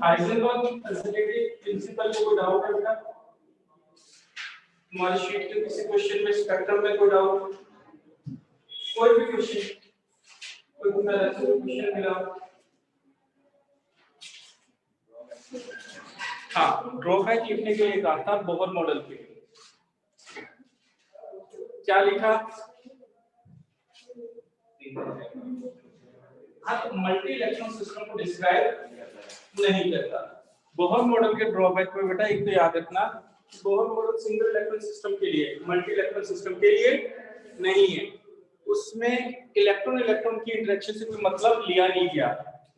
Heisenberg conservative principal को कोई doubt है बेटा? तुम्हारी शीट के किसी क्वेश्चन में स्पेक्ट्रम में कोई डाउट? कोई भी क्वेश्चन, कोई तुम्हें ऐसा क्वेश्चन मिला? हाँ, ड्रॉबैक लिखने के लिए कहा था बोहर मॉडल के लिए। क्या लिखा? हाँ, तो मल्टी इलेक्ट्रॉन सिस्टम को डिस्क्राइब नहीं करता। बोहर मॉडल के ड्रॉबैक में बेटा एक तो याद रखना, Bohr model single electron system के लिए, मल्टी इलेक्ट्रॉन सिस्टम के लिए नहीं है। उसमें इलेक्ट्रॉन इलेक्ट्रॉन की इंटरेक्शन से कोई मतलब लिया नहीं गया,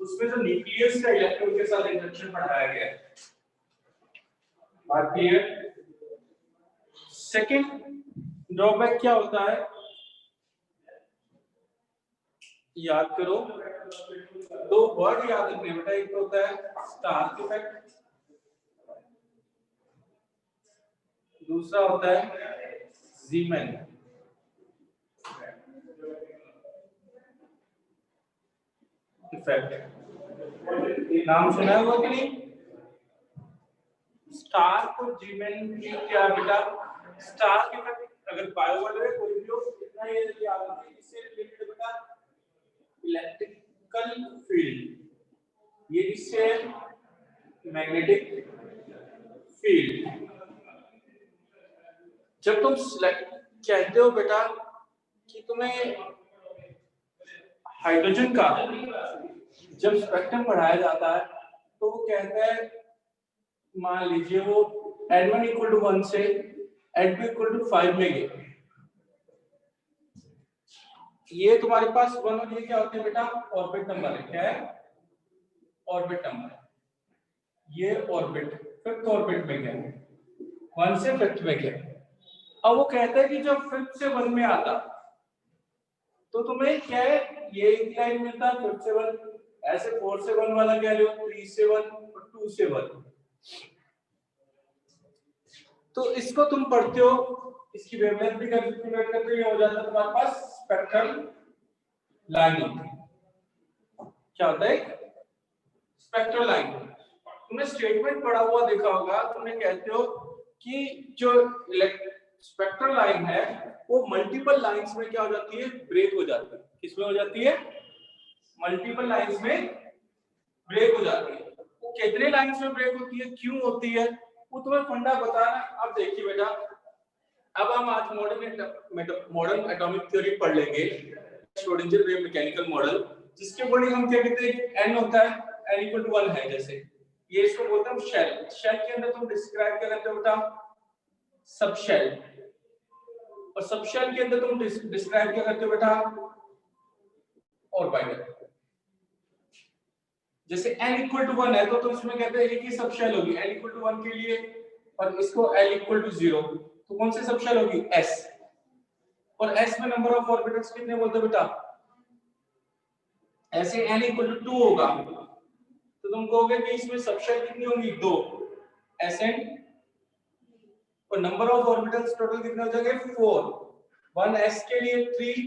उसमें जो न्यूक्लियस का इलेक्ट्रॉन के साथ इंटरेक्शन पढ़ाया गया। बात क्लियर? सेकंड ड्रॉबैक क्या होता है, याद करो, दो वर्ड याद रखने बेटा, एक तो होता है स्टार्क इफेक्ट, दूसरा होता है ज़ीमैन इफेक्ट। नाम सुना है वो कि नहीं? स्टार्क और ज़ीमैन क्या बेटा? स्टार्क इफेक्ट अगर बायोवर्ल्ड में कोई भी हो, इतना ये याद रखना, इससे रिलेटेड बेटा इलेक्ट्रिकल फील्ड, ये इससे मैग्नेटिक फील्ड। जब तुम कहते हो बेटा कि तुम्हें हाइड्रोजन का जब स्पेक्ट्रम पढ़ाया जाता है तो वो कहता है, मान लीजिए वो N1 = 1 से N2 = 5 में गए, ये तुम्हारे पास 1 और ये क्या होते हैं बेटा? ऑर्बिट नंबर है। क्या है? Orbit number. ये ऑर्बिट 5th ऑर्बिट में गए, 1 से 5th में गए। अब वो कहता है कि जब 5th से 1 में आता तो तुम्हें क्या है, ये इंक्लाइन मिलता है 5th से 1, ऐसे 4 से 1 वाला क्या लो, 3 से 1 और 2 से 1। तो इसको तुम पढ़ते हो, इसकी वेवलेंथ भी कैलकुलेट करते हो, हो जाता है तुम्हारे पास स्पेक्ट्रल लाइन। क्या होता है? Spectral line. तुमने स्टेटमेंट पढ़ा हुआ देखा होगा, तुमने कहते हो कि जो स्पेक्ट्रल लाइन है वो मल्टीपल लाइंस में क्या हो जाती है? ब्रेक हो जाती है। किसमें हो जाती है? मल्टीपल लाइंस में ब्रेक हो जाती है। वो कितने लाइंस में ब्रेक होती है, क्यों होती है, वो तुम्हें फंडा बताना। अब देखिए बेटा, अब हम आज मॉडर्न एटॉमिक थ्योरी पढ़ लेंगे, श्रोडिंगर वेव मैकेनिकल मॉडल, जिसके अकॉर्डिंग हम क्या कहते हैं, n होता है, n = 1 है। जैसे ये इसको बोलते हैं शेल। शेल के अंदर तुम डिस्क्राइब क्या करते हो बेटा? सब शेल। और सब शेल के अंदर तुम डिस्क्राइब क्या करते हो बेटा? ऑर्बिटल। जैसे n = 1 है तो इसमें कहते हैं एक ही सब शेल होगी n = 1 के लिए, और इसको l = 0, तो कौन सी सब शेल होगी? s। और s में नंबर ऑफ ऑर्बिटल्स कितने बोलते हो बेटा? ऐसे n = 2 होगा तो तुम कहोगे कि इसमें सब शेल कितनी होंगी? 2 sn, और नंबर ऑफ ऑर्बिटल्स टोटल कितने हो जाएंगे? 4। 1 s के लिए, 3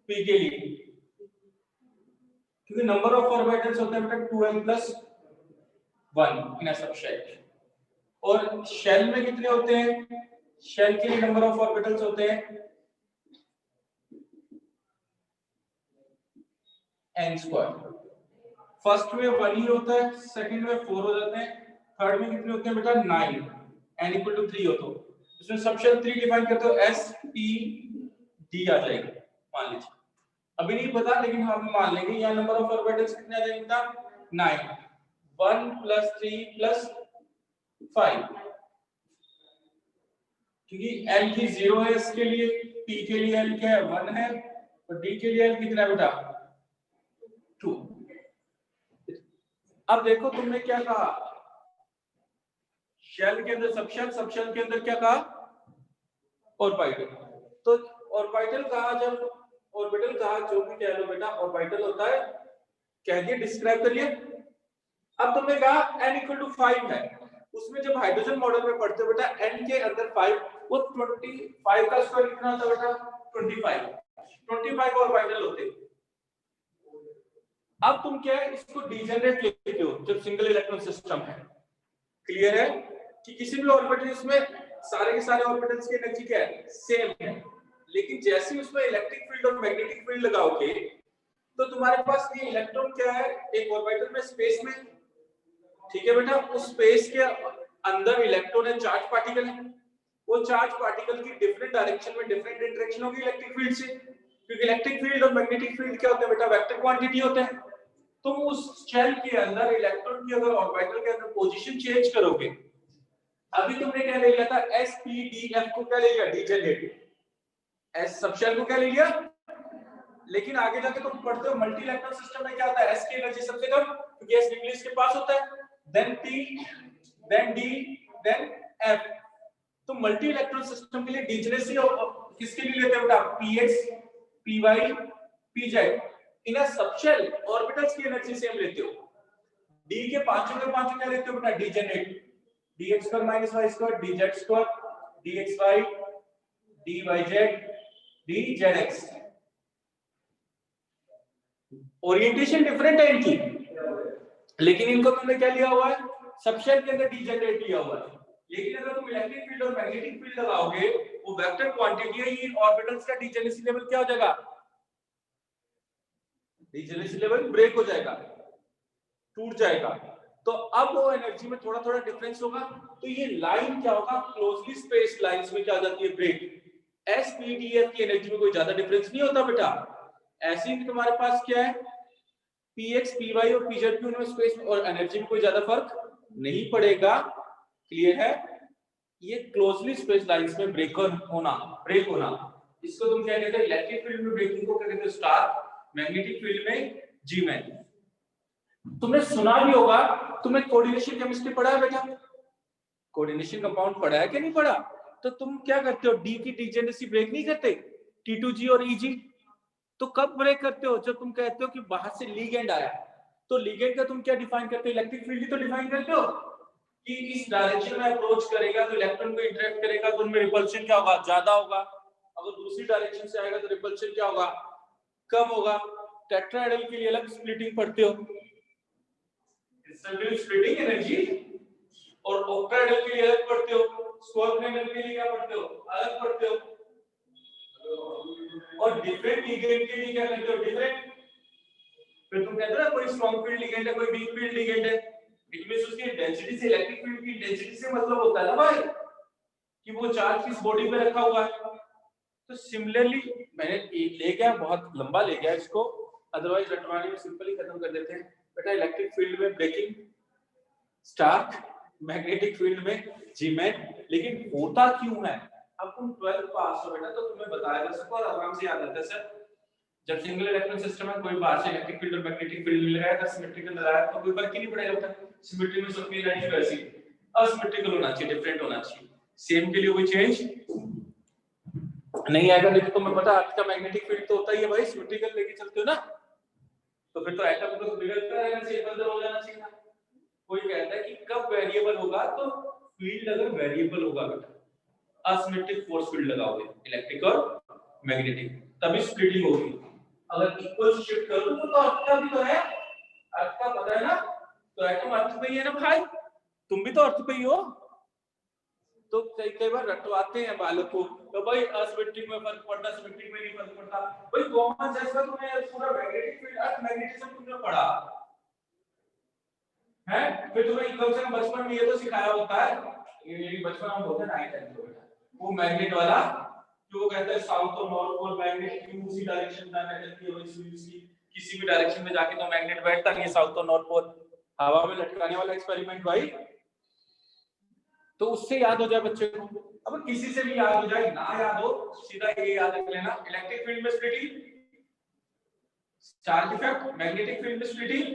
p के लिए, क्योंकि नंबर ऑफ ऑर्बिटल्स होते हैं बेटा 2n + 1 इन अ सब शेल। और शेल में कितने होते हैं? शेल के लिए नंबर ऑफ ऑर्बिटल्स होते हैं n²। फर्स्ट में 1 ही होता है, सेकंड में 4 हो जाते हैं, थर्ड में कितने होते हैं बेटा? 9। n = 3 हो तो इसमें सब शेल 3 डिफाइन करते हो, s p d आ जाएगा। मान लीजिए, अभी नहीं पता लेकिन हम मान लेंगे यहाँ नंबर ऑफ ऑर्बिटल्स कितने आ जाएंगे बेटा? 9। 1 + 3 + 5, क्योंकि l की 0 है इसके लिए, p के लिए l क्या है? 1 है, और d के लिए l कितना है बेटा? 2। अब देखो तुमने क्या कहा, शेल के अंदर सब शेल के अंदर क्या कहा? ऑर्बिटल। तो ऑर्बिटल कहा, जब ऑर्बिटल कहा, जो भी कह लो बेटा ऑर्बिटल होता है, कह दिए, डिस्क्राइब करिए। अब तुमने कहा n = 5 है, उसमें जब हाइड्रोजन मॉडल में पढ़ते हो बेटा n के अंदर 5, वो 25 का स्क्वायर कितना होता है बेटा 25 ऑर्बिटल होते हैं। अब तुम क्या है इसको डिजेनरेट लेते हो जब सिंगल इलेक्ट्रॉन सिस्टम है। क्लियर है कि किसी भी ऑर्बिटल में सारे के सारे ऑर्बिटल्स की एनर्जी क्या है सेम है, लेकिन जैसे ही उसमें इलेक्ट्रिक फील्ड और मैग्नेटिक फील्ड लगाओगे तो तुम्हारे पास ये इलेक्ट्रॉन क्या है एक ऑर्बिटल में स्पेस में, ठीक है बेटा, उस स्पेस के अंदर इलेक्ट्रॉन है चार्ज पार्टिकल है, वो चार्ज पार्टिकल की डिफरेंट डायरेक्शन में डिफरेंट इंटरेक्शन होगी इलेक्ट्रिक फील्ड से, क्योंकि इलेक्ट्रिक फील्ड और मैग्नेटिक फील्ड क्या होते हैं बेटा वेक्टर क्वांटिटी होते हैं। तुम उस शेल के अंदर इलेक्ट्रॉन की अगर ऑर्बिटल के अंदर पोजीशन चेंज करोगे, अभी तुमने क्या ले लिया था s p d f को क्या ले लिया डिजेनरेट, s सब शेल को क्या ले लिया, लेकिन आगे जाके तुम पढ़ते हो मल्टी इलेक्ट्रॉन सिस्टम में क्या होता है s की एनर्जी सबसे कम क्योंकि s न्यूक्लियस के पास होता है, then p then d then f। तो मल्टी इलेक्ट्रॉन सिस्टम के लिए डिजेनरेसी किसके लिए लेते हो बेटा px py pz, इन सब शेल ऑर्बिटल्स की एनर्जी सेम लेते हो। d के पांचों के पांचों क्या लेते हो बेटा degenerate, dx square minus y square dz square dxy dyz dzx। Orientation different है इनकी, लेकिन इनको तुमने क्या लिया हुआ है सबशेल के अंदर डिजेनरेट लिया हुआ है। लेकिन अगर तुम इलेक्ट्रिक फील्ड और मैग्नेटिक फील्ड लगाओगे वो वेक्टर क्वांटिटी है, ये ऑर्बिटल्स का डिजेनरेसी लेवल क्या हो जाएगा, डिजेनरेसी लेवल ब्रेक हो जाएगा, टूट जाएगा। तो अब वो एनर्जी में थोड़ा थोड़ा डिफरेंस होगा, तो ये लाइन क्या होगा क्लोजली स्पेस लाइंस में क्या हो जाती है break. S P D F की एनर्जी में कोई ज्यादा डिफरेंस नहीं होता बेटा। ऐसे ही तुम्हारे पास क्या है px py और pz की उनमें स्पेस और एनर्जी में कोई ज्यादा फर्क नहीं पड़ेगा। क्लियर है, ये क्लोजली स्पेस लाइंस में ब्रेक होना इसको तुम क्या कहते हैं इलेक्ट्रिक फील्ड में ब्रेकिंग को क्या कहते हैं स्टार, मैग्नेटिक फील्ड में जी मैन। तुमने सुना भी होगा, तुमने कोऑर्डिनेशन केमिस्ट्री पढ़ा है बेटा, कोऑर्डिनेशन कंपाउंड पढ़ा है कि नहीं पढ़ा, तो तुम क्या करते हो डी की डिजेनरेसी ब्रेक नहीं करते T2G और EG, तो कब ब्रेक करते हो जब तुम कहते हो कि बाहर से लिगेंड आया, तो लिगेंड का तुम क्या डिफाइन करते हो इलेक्ट्रिक फील्ड ही तो डिफाइन करते हो कि इस डायरेक्शन में अप्रोच करेगा तो इलेक्ट्रॉन को इंटरेक्ट करेगा तो उनमें रिपल्शन क्या होगा ज्यादा होगा, अगर दूसरी डायरेक्शन से आएगा तो रिपल्शन क्या होगा कम होगा। टेट्राहेड्रल के लिए अलग स्प्लिटिंग पढ़ते हो स्प्लिटिंग एनर्जी, और ऑक्टाहेड्रल के लिए अलग पढ़ते हो, स्क्वाड्रेनल के लिए क्या पढ़ते हो अलग पढ़ते हो, और डिफरेंट लिगेंड के लिए क्या करते हो डिफरेंट। फिर तुम कहते हो ना कोई स्ट्रांग फील्ड लिगेंड है कोई वीक फील्ड लिगेंड है, इट मींस उसकी डेंसिटी से इलेक्ट्रिक फील्ड की डेंसिटी से मतलब होता है ना भाई कि वो चार्ज किस बॉडी पे रखा हुआ है। तो सिमिलरली मैंने एक ले गया बहुत लंबा ले गया इसको, अदरवाइज रटवानी में सिंपली खत्म कर देते हैं बेटा। इलेक्ट्रिक फील्ड में ब्रेकिंग स्टार, मैग्नेटिक फील्ड में जीमैन, लेकिन होता क्यों है। अब तुम 12th पास हो बेटा तो तुम्हें बताया जा सकता है और आराम से याद रहता है सर जब सिंगल इलेक्ट्रॉन सिस्टम है कोई बाहर से इलेक्ट्रिक फील्ड और मैग्नेटिक फील्ड लगाया था सिमेट्रिकल लगाया तो कोई फर्क ही नहीं पड़ेगा बेटा। सिमेट्री में सबकी एनर्जी वैसी असिमेट्रिकल होना चाहिए, डिफरेंट होना चाहिए, सेम के लिए कोई चेंज नहीं आएगा। लेकिन तुम्हें पता अर्थ का मैग्नेटिक फील्ड तो होता ही है भाई, सिमेट्रिकल लेके चलते हो ना, तो फिर तो एटम तो बिगड़ता रहना चाहिए, बंद हो जाना चाहिए। कोई कहता है कि कब वेरिएबल होगा, तो फील्ड अगर वेरिएबल होगा बेटा असिमेट्रिक फोर्स फील्ड लगाओगे इलेक्ट्रिक और मैग्नेटिक तभी स्प्लिटिंग होगी। अगर इक्वल शिफ्ट करो तो अर्थ का भी तो है, अर्थ का पता है ना, तो एटम अर्थ पे ही है ना भाई, तुम भी तो अर्थ पे ही हो। तो कई बार रटवाते हैं बालक को तो भाई असिमेट्रिक में फर्क पड़ता सिमेट्रिक में नहीं फर्क पड़ता। भाई कॉमन सेंस में तुमने पूरा मैग्नेटिक फील्ड अर्थ मैग्नेटिज्म तुमने पढ़ा है, फिर तुम्हें कम से कम बचपन में ये तो सिखाया होता है, ये बचपन हम बोलते हैं 9th 10th को बेटा, वो मैग्नेट वाला जो वो कहता है साउथ और नॉर्थ पोल मैग्नेट की उसी डायरेक्शन में रहती है, वही किसी भी डायरेक्शन में जाके तो मैग्नेट बैठता नहीं है साउथ और नॉर्थ पोल, हवा में लटकाने वाला एक्सपेरिमेंट भाई, तो उससे याद हो जाए बच्चे को। अब किसी से भी याद हो जाए ना याद हो सीधा ये याद रख लेना इलेक्ट्रिक फील्ड में splitting, charge effect, magnetic field में स्प्लिटिंग,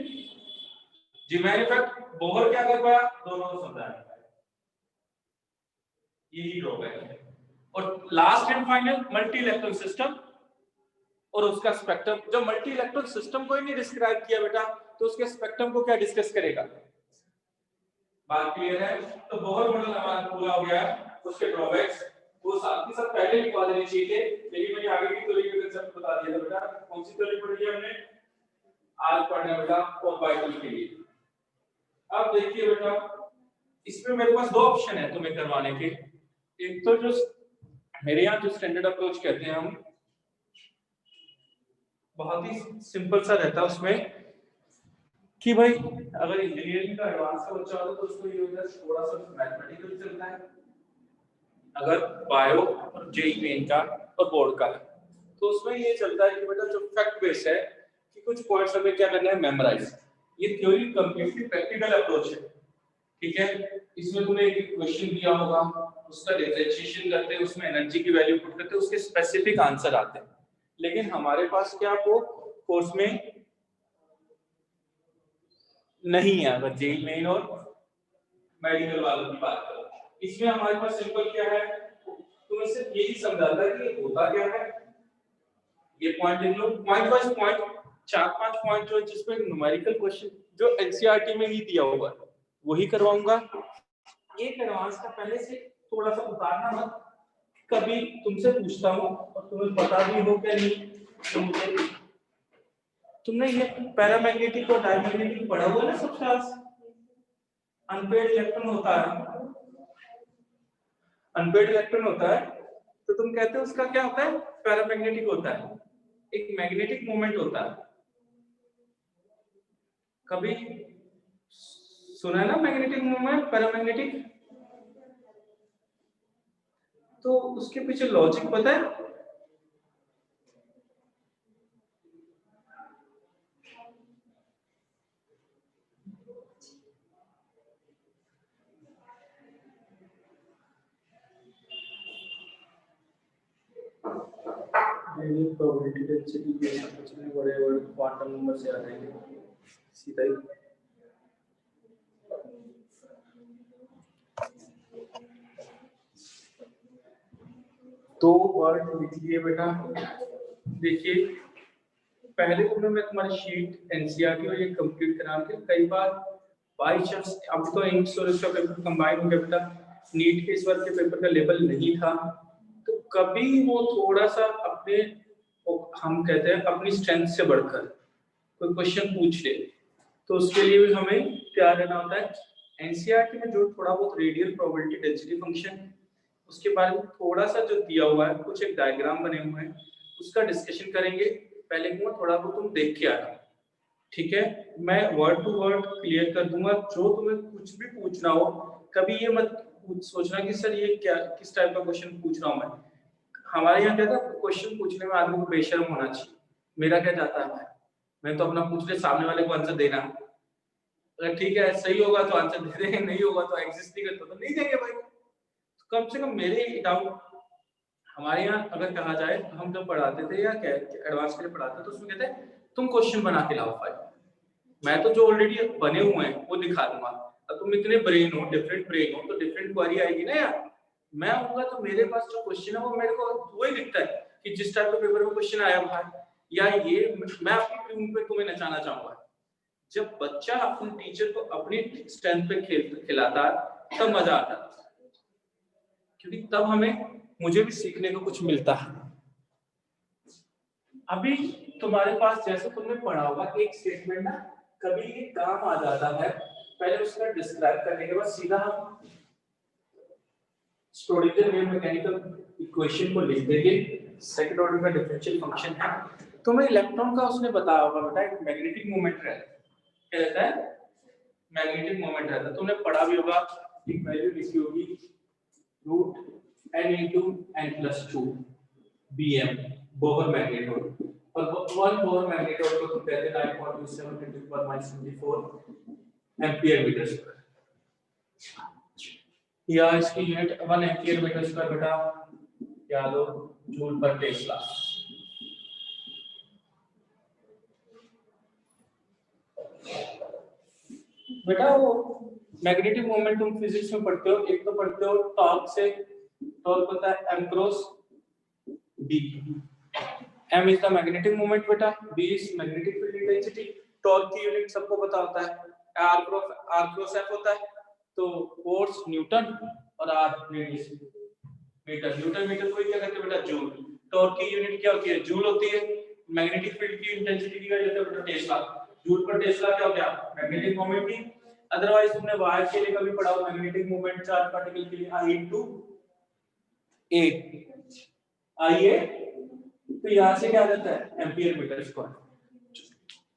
जीमैन इफेक्ट, बोहर क्या कर पाया दोनों को समझा नहीं पाया, यही ड्रॉबैक है। और last and final multi electron system और उसका स्पेक्ट्रम। जब मल्टी इलेक्ट्रॉन सिस्टम को ही नहीं डिस्क्राइब किया बेटा तो उसके स्पेक्ट्रम को क्या डिस्कस करेगा, बात क्लियर है? तो बोहर मॉडल हमारा पूरा हो गया, उसके ड्रॉबैक्स वो साथ ही साथ पहले लिखवा देने चाहिए थे, लेकिन मैंने आगे की थ्योरी का कंसेप्ट बता दिया था बेटा। कौन सी थ्योरी पढ़ी है हमने? आज पढ़ना बेटा ऑर्बिटल के लिए। अब देखिए बेटा, इसमें मेरे पास दो ऑप्शन है तुम्हें करवाने के। एक तो जो मेरे यहाँ जो स्टैंडर्ड अप्रोच कहते हैं हम, बहुत ही सिंपल सा रहता है उसमें कि भाई अगर इंजीनियरिंग का एडवांस का बच्चा होता है तो उसको ये थोड़ा सा मैथमेटिकल चलता है, अगर बायो और जेई मेन का और बोर्ड का है तो उसमें ये चलता है कि बेटा जो फैक्ट बेस है कि कुछ पॉइंट्स हमें क्या करना है, मेमोराइज। ये थ्योरी कंप्लीटली प्रैक्टिकल अप्रोच है, ठीक है। इसमें तुम्हें एक क्वेश्चन दिया होगा, उसका डिफरेंशिएशन करते हैं, उसमें एनर्जी की वैल्यू पुट करते हैं, उसके स्पेसिफिक आंसर आते हैं। लेकिन हमारे पास क्या वो कोर्स में नहीं है, अगर जेई मेन और मेडिकल वालों की बात करो। इसमें हमारे पास सिंपल क्या है, तुम्हें सिर्फ यही समझाता है कि होता क्या है। ये पॉइंट लिख लो, पॉइंट वाइज पॉइंट, 4-5 पॉइंट जो जिसमें न्यूमेरिकल क्वेश्चन जो एनसीईआरटी में ही दिया होगा वही करवाऊंगा। एक एडवांस का पहले से थोड़ा सा उतारना मत, कभी तुमसे पूछता हूँ और तुम्हें पता भी हो क्या नहीं, तो मुझे तुमने ये पैरामैग्नेटिक और डायमैग्नेटिक पढ़ा हुआ ना सब क्लास। अनपेड इलेक्ट्रॉन होता है, अनपेड इलेक्ट्रॉन होता है तो तुम कहते हो उसका क्या होता है, पैरामैग्नेटिक होता है, एक मैग्नेटिक मोमेंट होता है। कभी सुना है ना मैग्नेटिक मोमेंट, पैरामैग्नेटिक? तो उसके पीछे लॉजिक पता है? प्रोबेबिलिटी डेंसिटी ये सब कुछ नहीं, बड़े बड़े क्वांटम नंबर से आ जाएंगे सीधा ही। तो वर्ड लिख लिए बेटा। देखिए पहले तो मैं तुम्हारी शीट एनसीईआरटी और ये कंप्लीट करा के, कई बार बाई चांस अब तो इंग्लिश और इसका पेपर कंबाइन हो गया बेटा, नीट के इस बार के पेपर का लेवल नहीं था, तो कभी वो थोड़ा सा अपने, हम कहते हैं अपनी स्ट्रेंथ से बढ़कर कोई क्वेश्चन पूछ ले, तो उसके लिए भी हमें तैयार रहना होता है। एनसीईआरटी में जो थोड़ा बहुत रेडियल प्रोबेबिलिटी डेंसिटी फंक्शन, उसके बारे में थोड़ा सा जो दिया हुआ है, कुछ एक डायग्राम बने हुए हैं, उसका डिस्कशन करेंगे। पहले कहूँगा थोड़ा बहुत तुम देख के आना, ठीक है। मैं वर्ड टू वर्ड क्लियर कर दूंगा, जो तुम्हें कुछ भी पूछना हो कभी ये मत सोचना कि सर ये क्या किस टाइप का क्वेश्चन पूछ रहा हूँ मैं। हमारे यहाँ क्या था, क्वेश्चन पूछने में आदमी को बेशर्म होना चाहिए। मेरा क्या जाता है भाई, मैं तो अपना पूछ ले, सामने वाले को आंसर देना, अगर ठीक है सही होगा तो आंसर दे देंगे, नहीं होगा तो एग्जिस्ट नहीं करता तो नहीं देंगे भाई। तो कम से कम मेरे डाउट, हमारे यहाँ अगर कहा जाए, हम जब पढ़ाते थे या एडवांस के लिए पढ़ाते थे तो उसमें कहते हैं तुम क्वेश्चन बना के लाओ फाइल, मैं तो जो ऑलरेडी बने हुए हैं वो दिखा दूंगा। अब तुम इतने ब्रेन हो, डिफरेंट ब्रेन हो, तो डिफरेंट क्वेरी आएगी ना यार। मैं आऊंगा तो मेरे पास जो क्वेश्चन है वो मेरे को वही दिखता है कि जिस टाइप का पेपर में क्वेश्चन आया भाई, या ये मैं अपनी ट्यून पे तुम्हें नचाना चाहूंगा। जब बच्चा अपने टीचर को अपनी स्ट्रेंथ पे खिलाता है तब मजा आता है, क्योंकि तब हमें मुझे भी सीखने को कुछ मिलता है। अभी तुम्हारे पास जैसे तुमने पढ़ा होगा एक स्टेटमेंट ना, कभी ये काम आ जाता है, पहले उसका डिस्क्राइब करने के बाद सीधा हम स्ट्रोडिंगर वेव मैकेनिकल इक्वेशन को लिख देंगे, सेकंड ऑर्डर का डिफरेंशियल फंक्शन है। तुम्हें इलेक्ट्रॉन का उसने बताया होगा बेटा, एक मैग्नेटिक मोमेंट रहता है, क्या रहता है, मैग्नेटिक मोमेंट रहता है। तुमने पढ़ा भी होगा, एक वैल्यू लिखी होगी √n × n+2 bm बोहर मैग्नेटोड, और वन बोहर मैग्नेटोड को तुम कहते हैं 9.27 × 10⁻⁴ एम्पीयर मीटर स्क्वायर, या इसकी यूनिट 1 एम्पीयर मीटर स्क्वायर बेटा याद हो, जूल पर टेस्ला। बेटा वो मैग्नेटिक मोमेंट तुम फिजिक्स में पढ़ते हो, एक तो पढ़ते हो टॉर्क से, टॉर्क होता है m cross b, m is the magnetic moment बेटा, b is magnetic field intensity, torque की यूनिट सबको पता होता है, r क्रॉस f होता है, तो फोर्स न्यूटन और R radius metre. Newton metre को क्या कहते हैं बेटा? जूल। टॉर्क की यूनिट क्या होती है? जूल होती है। मैग्नेटिक फील्ड की इंटेंसिटी की वैल्यू होती है बेटा टेस्ला। जूल पर टेस्ला क्या हो गया? मैग्नेटिक मोमेंट की। अदरवाइज तुमने वायर के लिए कभी पढ़ा हो मैग्नेटिक मोमेंट चार्ज पार्टिकल के लिए I * A IA, तो यहां से क्या आ जाता है? Ampere metre square.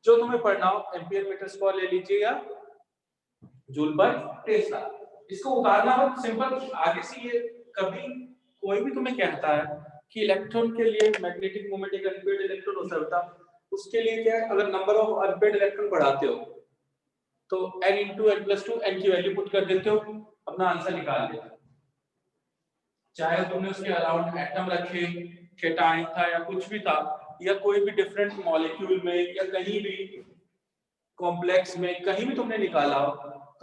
जो तुम्हें पढ़ना हो एम्पियर मीटर स्क्वायर ले लीजिए या जूल पर टेस्ला। इसको उतारना हो सिंपल आगे से ये कभी कोई भी तुम्हें कहता है कि इलेक्ट्रॉन के लिए मैग्नेटिक मोमेंट एक अनपेयर्ड इलेक्ट्रॉन होता है बेटा, उसके लिए क्या है? अगर नंबर ऑफ अनपेयर्ड इलेक्ट्रॉन बढ़ाते हो तो n * n+2 n की वैल्यू पुट कर देते हो, अपना आंसर निकाल देते हो। चाहे तुमने उसके अराउंड एटम रखे, केटाइन था या कुछ भी था, या कोई भी डिफरेंट मॉलिक्यूल में या कहीं भी कॉम्प्लेक्स में कहीं भी तुमने निकाला हो,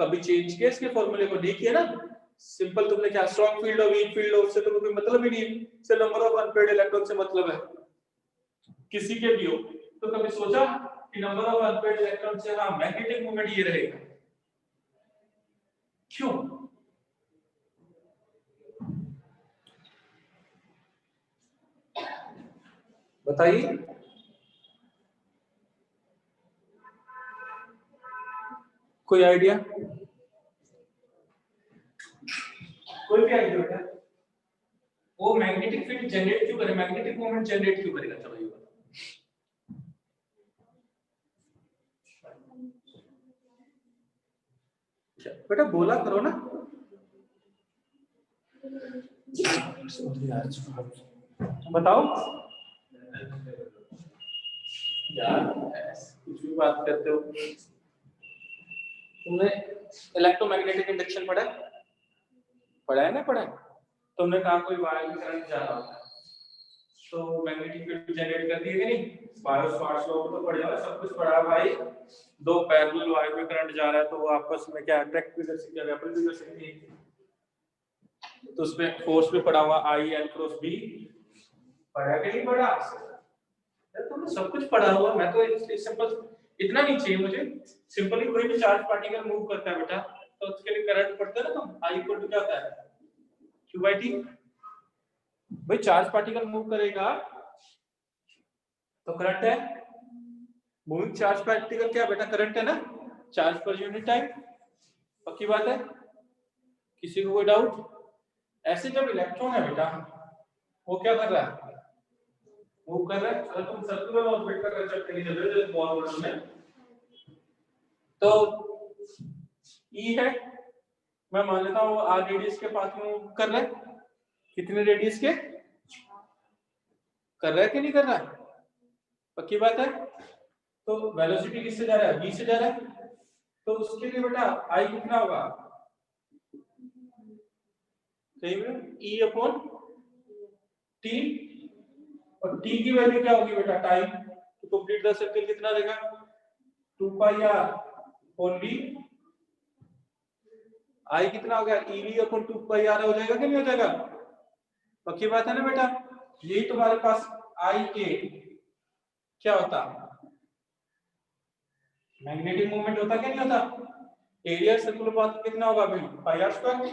कभी चेंज किया इसके फॉर्मूले को? नहीं किया ना। सिंपल तुमने क्या स्ट्रॉन्ग फील्ड और वीक फील्ड उससे तो कोई मतलब ही नहीं है, सिर्फ नंबर ऑफ अनपेयर्ड इलेक्ट्रॉन से मतलब है किसी के भी हो। तो कभी सोचा कि नंबर ऑफ अनपेयर्ड इलेक्ट्रॉन से हाँ मैग्नेटिक मोमेंट ये रहेगा? क्यों? बताइए। कोई आइडिया? कोई भी आइडिया होता है? वो मैग्नेटिक फील्ड जनरेट क्यों करे? मैग्नेटिक मोमेंट जनरेट क्यों करेगा? चलो ये बेटा बोला करो ना। बताओ यार, कुछ भी बात करते हो। तुमने इलेक्ट्रोमैग्नेटिक इंडक्शन पढ़ा है? पढ़ा है ना? पढ़ा है। तुमने कहा कोई वायर में करंट जा रहा होता है तो मैग्नेटिक फील्ड जनरेट कर दिए कि नहीं? बायोट लॉ तो पढ़ जाओ, सब कुछ पढ़ा भाई। दो पैरेलल वायर में करंट जा रहा है तो वो आपस में क्या अट्रैक्ट भी कर सकते हैं, रिपेल भी कर सकते हैं। तो उसमें फोर्स भी पढ़ा हुआ I L × B। पढ़ा कि नहीं पढ़ा? तुमने सब कुछ पढ़ा हुआ। मैं तो सिंपल इतना नहीं चाहिए मुझे। सिंपली कोई भी चार्ज पार्टिकल मूव करता है बेटा तो उसके लिए करंट पढ़ते हैं ना तुम। I = क्या होता है? Q/T। भाई चार्ज पार्टिकल मूव करेगा तो करंट है। मूविंग चार्ज पार्टिकल क्या बेटा? करंट है ना। चार्ज पर यूनिट टाइम, पक्की बात है। किसी को कोई डाउट? ऐसे जब इलेक्ट्रॉन है बेटा वो क्या कर रहा है? मूव कर रहा है। अगर तुम सर्कुलर ऑर्बिट का कंसेप्ट नहीं चल रहे बॉल में तो E है, मैं मान लेता हूँ R रेडियस के पास में मूव कर रहा है। कितने रेडियस के कर रहा है कि नहीं कर रहा है? पक्की बात है। तो वेलोसिटी किससे जा रहा है? V से जा रहा है। तो उसके लिए बेटा I कितना होगा? सही में E/T, और T की वैल्यू क्या होगी बेटा? टाइम। तो कंप्लीट द सर्कल कितना देगा? 2πr/v। I कितना हो गया? EV/2πr हो जाएगा कि नहीं हो जाएगा? पक्की बात है ना बेटा। यही तुम्हारे पास IA क्या होता? मैग्नेटिक मोमेंट होता क्या नहीं होता? एरिया सर्कुलर पाथ कितना होगा भाई? πr²।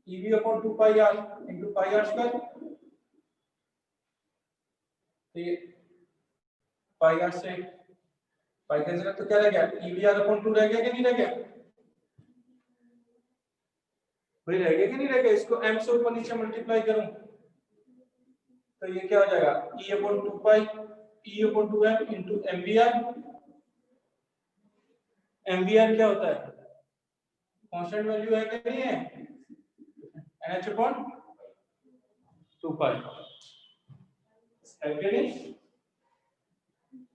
EV/2πr × πr²। तो ये πr से पाई का जगह तो क्या रह गया? EVR/2 रह गया कि नहीं रह गया? भाई रह गया कि नहीं रह गया? इसको m से ऊपर नीचे मल्टीप्लाई करूं तो ये क्या हो जाएगा? E/2π E/2m × mvr। mvr क्या होता है? कांस्टेंट वैल्यू है कि नहीं है? NH/2π है कि नहीं?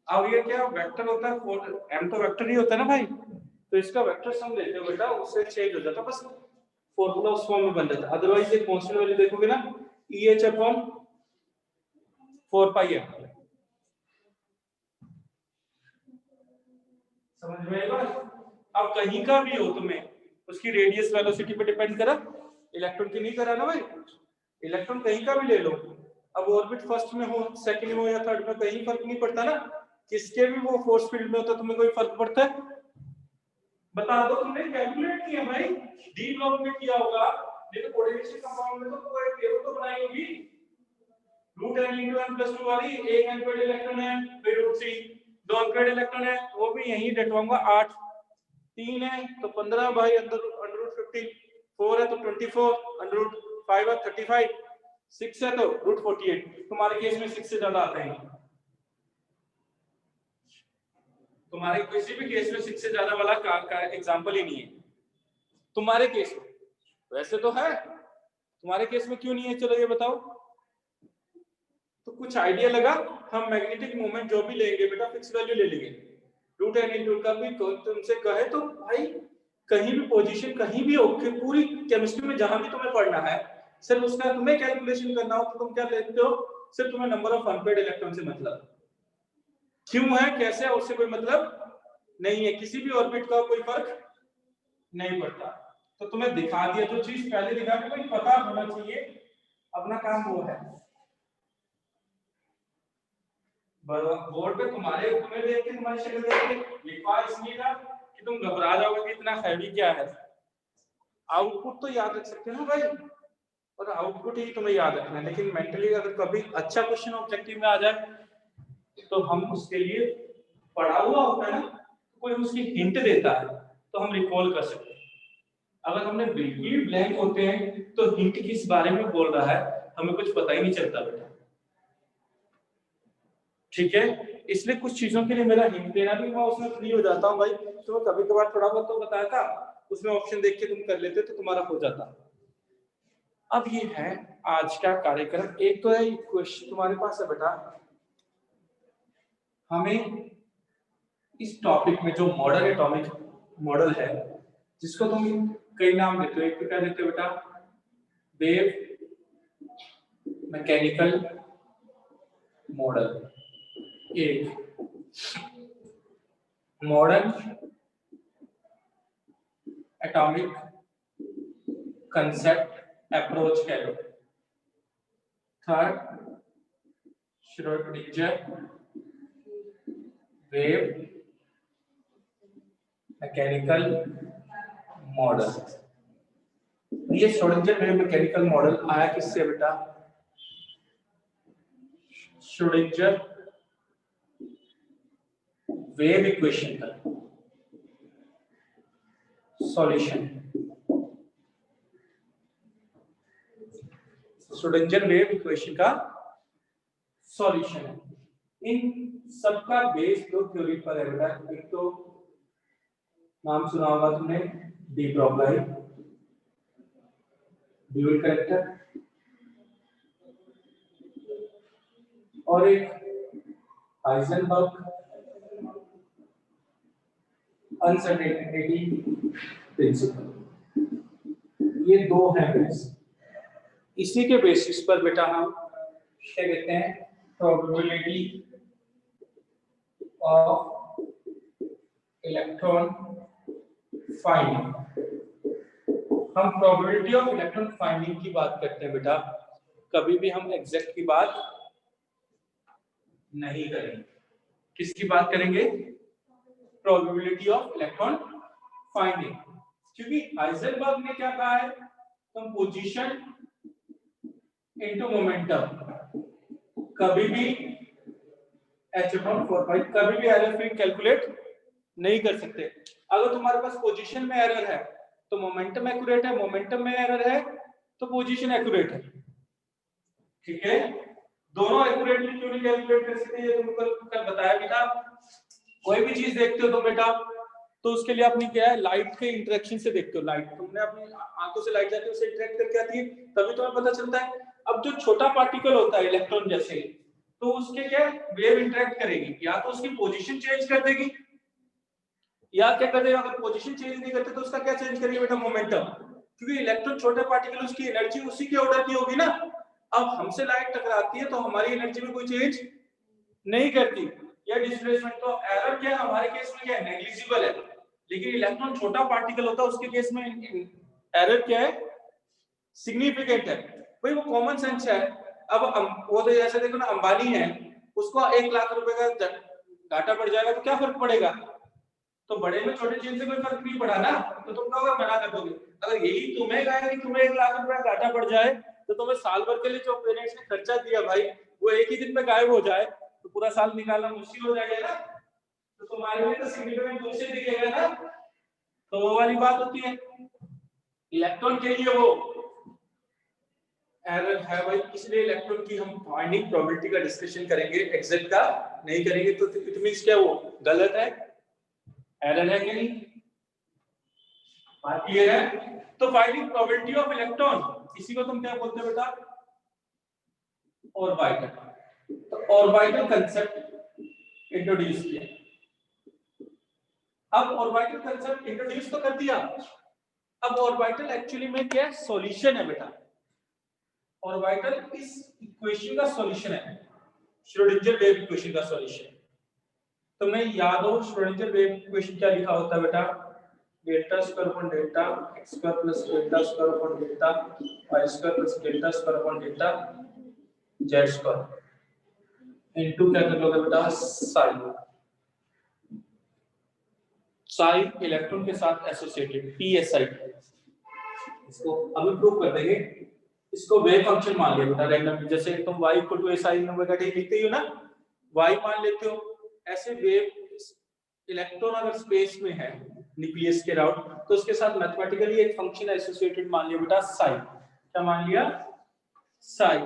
अब ये क्या वेक्टर होता है? m तो वेक्टर ही होता है ना भाई, तो इसका वेक्टर सम लेते हो बेटा, उससे चेंज हो जाता है, बस फॉर्मूला उस फॉर्म में बन जाता है। अदरवाइज ये कांस्टेंट वैल्यू देखोगे ना EH/4πm। समझ में आएगा? अब कहीं का भी हो तुम्हें उसकी रेडियस वेलोसिटी पे डिपेंड करा, इलेक्ट्रॉन की नहीं करा ना भाई। इलेक्ट्रॉन कहीं का भी ले लो, अब ऑर्बिट फर्स्ट में हो, सेकंड में हो या थर्ड में, कहीं फर्क नहीं पड़ता ना। किसके भी वो फोर्स फील्ड में होता, तुम्हें कोई फर्क पड़ता है? बता दो, तुमने कैलकुलेट किया भाई, डी ब्लॉक में किया होगा, नहीं तो कोऑर्डिनेशन कंपाउंड में तो कोई टेबल तो बनाई होगी। Root n into n plus 2 वाली, एक अनपेड इलेक्ट्रॉन है, फिर रूट 3, दो अनपेड इलेक्ट्रॉन है, वो भी यहीं डटवाऊंगा 8, 3 है तो 15 भाई अंडर रूट 15, 4 है तो 24, अंडर रूट 5 है 35, 6 है तो रूट 48। तुम्हारे केस में 6 से ज्यादा आते हैं, तुम्हारे किसी भी केस में 6 से ज्यादा वाला का एग्जांपल ही नहीं है तुम्हारे केस में। वैसे तो है, तुम्हारे केस में क्यों नहीं है, चलो ये बताओ। तो कुछ आइडिया लगा, हम मैग्नेटिक मोमेंट जो भी लेंगे बेटा फिक्स वैल्यू ले लेंगे। रूट एन इंटू का भी तुमसे कहे तो भाई कहीं भी पोजीशन कहीं भी हो, पूरी केमिस्ट्री में जहां भी तुम्हें पढ़ना है, सिर्फ उसका तुम्हें कैलकुलेशन करना हो तो तुम क्या लेते हो, सिर्फ तुम्हें नंबर ऑफ अनपेड इलेक्ट्रॉन से मतलब। क्यों है कैसे है उससे कोई मतलब नहीं है, किसी भी ऑर्बिट का कोई फर्क नहीं पड़ता। तो तुम्हें दिखा दिया, जो चीज पहले दिखा के कोई पता होना चाहिए, अपना काम वो है। बोर्ड पे तुम्हें देख के, तुम्हारी शक्ल देख के लिखवा इसलिए था कि तुम घबरा जाओगे कि इतना हैवी क्या है। आउटपुट तो याद रख सकते हो ना भाई, और आउटपुट ही तुम्हें याद रखना है, लेकिन मेंटली अगर कभी अच्छा क्वेश्चन ऑब्जेक्टिव में आ जाए तो हम उसके लिए पढ़ा हुआ होता है ना, कोई उसकी हिंट देता है तो हम रिकॉल कर सकते हैं। अगर हमने बिल्कुल ब्लैंक होते हैं तो हिंट किस बारे में बोल रहा है हमें कुछ पता ही नहीं चलता बेटा, ठीक है। इसलिए कुछ चीजों के लिए मेरा हिंट देना भी मैं उसमें फ्री हो जाता हूँ भाई। तो कभी कभार थोड़ा बहुत तो बताया था, उसमें ऑप्शन देख के तुम कर लेते तो तुम्हारा हो जाता। अब ये है आज का कार्यक्रम। एक तो है क्वेश्चन तुम्हारे पास है बेटा, हमें इस टॉपिक में जो मॉडल एटॉमिक मॉडल है, जिसको तुम कई नाम देते हो, एक तो क्या देते हो बेटा, वेव मैकेनिकल मॉडल, एक मॉडर्न एटॉमिक कंसेप्ट अप्रोच कह लो, third Schrodinger wave mechanical model. ये श्रोडिंगर वेव मैकेनिकल मॉडल आया किससे बेटा, श्रोडिंगर वेव इक्वेशन का सॉल्यूशन, श्रोडिंगर वेव इक्वेशन का सॉल्यूशन है। इन सबका बेस दो थ्योरी पर है बेटा, एक तो नाम सुना होगा तुमने डी ब्रॉगली ड्यूल कैरेक्टर, और एक हाइजेनबर्ग अनसर्टेनिटी प्रिंसिपल। ये दो हैं बेस, इसी के बेसिस पर बेटा हम क्या कहते हैं, प्रोबेबिलिटी ऑफ इलेक्ट्रॉन फाइंडिंग। हम प्रोबेबिलिटी ऑफ इलेक्ट्रॉन फाइंडिंग की बात करते हैं बेटा, कभी भी हम एग्जैक्ट की बात नहीं करेंगे। किसकी बात करेंगे, प्रोबेबिलिटी ऑफ इलेक्ट्रॉन फाइंडिंग। क्योंकि हाइजेनबर्ग ने क्या कहा है, तुम पोजीशन इनटू मोमेंटम कभी भी H.45 कभी भी एरर फ्री कैलकुलेट नहीं कर सकते। अगर तुम्हारे पास पोजीशन में एरर है तो मोमेंटम एक्यूरेट है, मोमेंटम में एरर है तो पोजीशन एक्यूरेट है, ठीक है। दोनों एक्यूरेटली क्यों नहीं कैलकुलेट कर सकते, ये तुमको कल बताया भी था। कोई भी चीज देखते हो तो बेटा, तो उसके लिए अपनी क्या है, लाइट के इंटरेक्शन से देखते हो। लाइट तुमने अपनी आंखों से लाइट जाती है, उससे इंटरेक्ट करके आती है, तभी तुम्हें पता चलता है। अब जो छोटा पार्टिकल होता है इलेक्ट्रॉन जैसे, तो उसके क्या वेव इंटरेक्ट करेगी, या तो उसकी पोजीशन चेंज कर देगी, या क्या कर देगा, अगर पोजीशन चेंज नहीं करते तो उसका क्या चेंज करेगी बेटा, मोमेंटम। क्योंकि इलेक्ट्रॉन छोटे पार्टिकल, उसकी एनर्जी उसी के ऑर्डर की होगी ना। अब हमसे लाइट टकराती है तो हमारी एनर्जी में कोई चेंज नहीं करती, या डिस्प्लेसमेंट। तो एरर क्या है हमारे केस में, क्या है, नेग्लिजिबल है। लेकिन इलेक्ट्रॉन छोटा पार्टिकल होता है, उसके केस में एरर क्या है, सिग्निफिकेंट है। भाई वो कॉमन सेंस है। अब वो तो जैसे देखो ना, अंबानी है, उसको 1 लाख रुपए का घाटा पड़ जाएगा तो क्या फर्क पड़ेगा, तो बड़े में छोटे चेंज से कोई फर्क नहीं पड़ा ना, तो तुम कहोगे मना कर दोगे। अगर यही तुम्हें कहा कि तुम्हें 1 लाख रुपया घाटा पड़ जाए, तो तुम्हें साल भर के लिए जो पेरेंट्स ने खर्चा दिया भाई, वो एक ही दिन में गायब हो जाए, तो पूरा साल निकालना मुश्किल हो जाएगा ना। तो तुम्हारे लिए तो सिग्निफिकेंट दूसरे दिखेगा ना, तो वो वाली बात होती है। इलेक्ट्रॉन के लिए वो एरर है भाई, इसलिए इलेक्ट्रॉन की हम फाइंडिंग प्रोबेबिलिटी का डिस्कशन करेंगे, एग्जैक्ट का नहीं करेंगे। तो इट मींस क्या, वो गलत है, एरर है कि नहीं, बात क्लियर है। तो फाइंडिंग प्रोबेबिलिटी ऑफ इलेक्ट्रॉन, इसी को तुम क्या बोलते हो बेटा, ऑर्बिटल। तो ऑर्बिटल कंसेप्ट इंट्रोड्यूस किया। अब ऑर्बिटल कंसेप्ट इंट्रोड्यूस तो कर दिया, अब ऑर्बिटल एक्चुअली में क्या है, सॉल्यूशन है बेटा। ऑर्बिटल इस इक्वेशन का सॉल्यूशन है, श्रोडिंगर वेव इक्वेशन का सॉल्यूशन। तो मैं याद हो श्रोडिंगर वेव इक्वेशन क्या लिखा होता है बेटा, delta square upon delta x square plus delta square upon delta y square plus delta square upon delta z square into क्या कर लोगे बेटा, साई इलेक्ट्रॉन के साथ एसोसिएटेड psi। इसको अभी प्रूव कर देंगे। इसको वेव फंक्शन मान लिया बेटा रैंडम, जैसे तुम y equal to sin omega t लिखते ही हो ना, y मान लेते हो। ऐसे वेव इलेक्ट्रॉन अगर स्पेस में है न्यूक्लियस के अराउंड, तो उसके साथ मैथमेटिकली एक फंक्शन एसोसिएटेड मान लिया बेटा साई। क्या मान लिया, साई।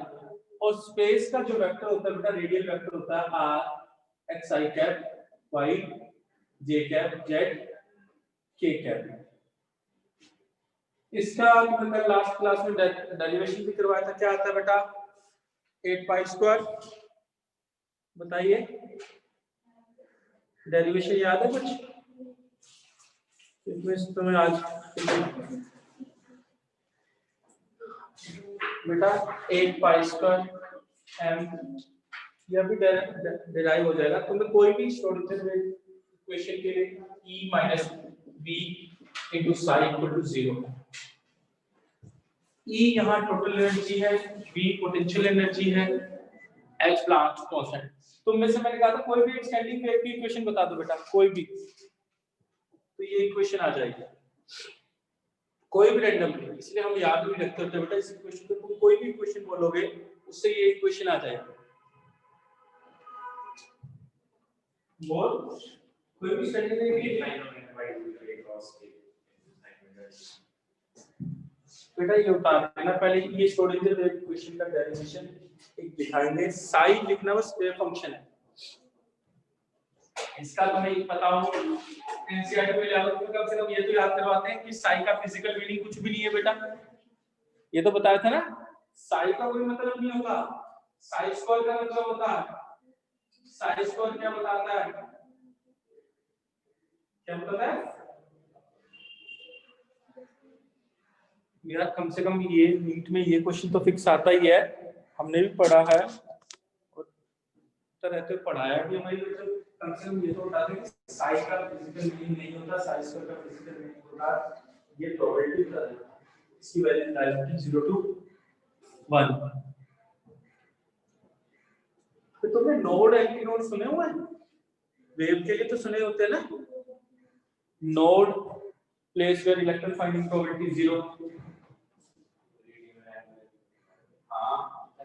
और स्पेस का जो वेक्टर होता है बेटा, रेडियल वेक्टर होता है r x i cap y j cap z k cap. इसका हमने कल लास्ट क्लास में डेरिवेशन भी करवाया था। क्या आता है बेटा, 8 पाई स्क्वायर। बताइए डेरिवेशन याद है कुछ इसमें तुम्हें आज बेटा? 8 पाई स्क्वायर m, यह भी डिराइव हो जाएगा। तुम्हें कोई भी श्रोडिंगर वेव इक्वेशन के लिए e minus b into psi equal to 0। E यहाँ टोटल एनर्जी है, b पोटेंशियल एनर्जी है, h प्लांट कांस्टेंट। तुम में से मैंने कहा था कोई भी एक स्टैंडिंग वेव की इक्वेशन बता दो बेटा, कोई भी, तो ये इक्वेशन आ जाएगी, कोई भी रैंडमली। इसलिए हम याद भी रखते होते बेटा इस इक्वेशन को, तुम कोई भी इक्वेशन बोलोगे उससे ये इक्वेशन आ जाएगी। बोल कोई भी स्टैंडिंग वेव बेटा, ये उतारना पहले, ये श्रोडिंगर वेव इक्वेशन का डेरिवेशन एक दिखाएंगे। साई लिखना बस वेव फंक्शन है, इसका तुम्हें पता हो एनसीईआरटी में लेवल पे कम से कम ये तो याद करवाते हैं कि साई का फिजिकल मीनिंग कुछ भी नहीं है बेटा। ये तो बताया था ना, साई का कोई मतलब नहीं होता, साई स्क्वायर का मतलब होता है। साई स्क्वायर क्या बताता है, क्या बताता है यार? कम से कम ये नीट में ये क्वेश्चन तो फिक्स आता ही है, हमने भी पढ़ा है और तरह से पढ़ाया भी हमारी। कम से कम ये तो बता दें कि साई का फिजिकल मीनिंग नहीं होता, साई स्क्वायर का फिजिकल मीनिंग होता ये प्रोबेबिलिटी बता दें, इसकी वैल्यू डायरेक्टली 0 to 1। तो तुमने नोड एंटी नोड सुने हुए हैं? वेव के लिए तो सुने होते हैं ना, node place where electron finding probability 0।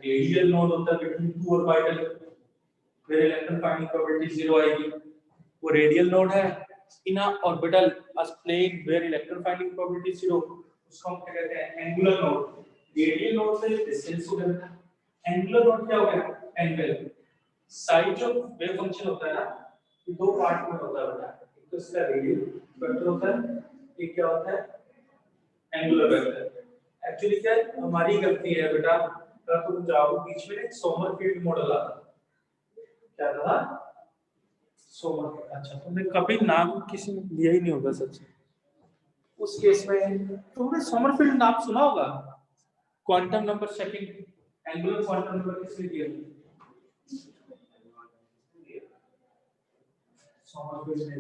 Radial node होता है between two orbital, where electron finding probability 0 आएगी, वो रेडियल नोड है। In a orbital as plane where electron finding probability 0, उसको हम क्या कहते हैं, एंगुलर नोड। रेडियल नोड से डिस्टेंस हो गया, एंगुलर नोड क्या हो गया, एंगल। साइड जो वेव फंक्शन होता है ना, ये दो पार्ट में होता है बेटा, एक तो इसका रेडियल वेक्टर होता है, एक क्या होता है, एंगुलर वेक्टर। एक्चुअली क्या है, हमारी गलती है बेटा, तुम जाओ बीच में एक सोमरफेल्ड मॉडल आता, क्या था सोमरफेल्ड। अच्छा तुमने कभी नाम किसी ने लिया ही नहीं होगा सच। उस केस में तुमने सोमरफेल्ड नाम सुना होगा, quantum number second, angular quantum number किसने दिया, सोमरफेल्ड ने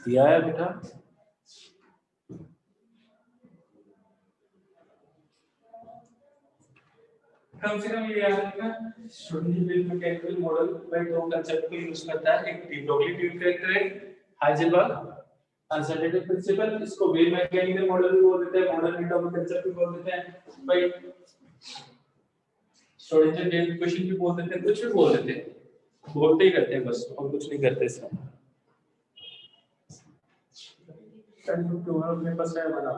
दिया है बेटा। कम से कम ये याद रखना, स्टूडेंट वेव मैकेनिकल मॉडल में दो कंसेप्ट को यूज करता है, एक डी ब्रोगली ड्यूल करेक्टर है, हाइजेनबर्ग अनसर्टेनिटी प्रिंसिपल, इसको वेव मैकेनिकल मॉडल भी बोल देते हैं, मॉडर्न एटॉमिक कंसेप्ट भी बोल देते हैं भाई, श्रोडिंगर वेव इक्वेशन भी बोल देते हैं, कुछ भी बोल देते हैं, बोलते ही करते हैं बस, और कुछ नहीं करते इसमें। अपने पास है बना,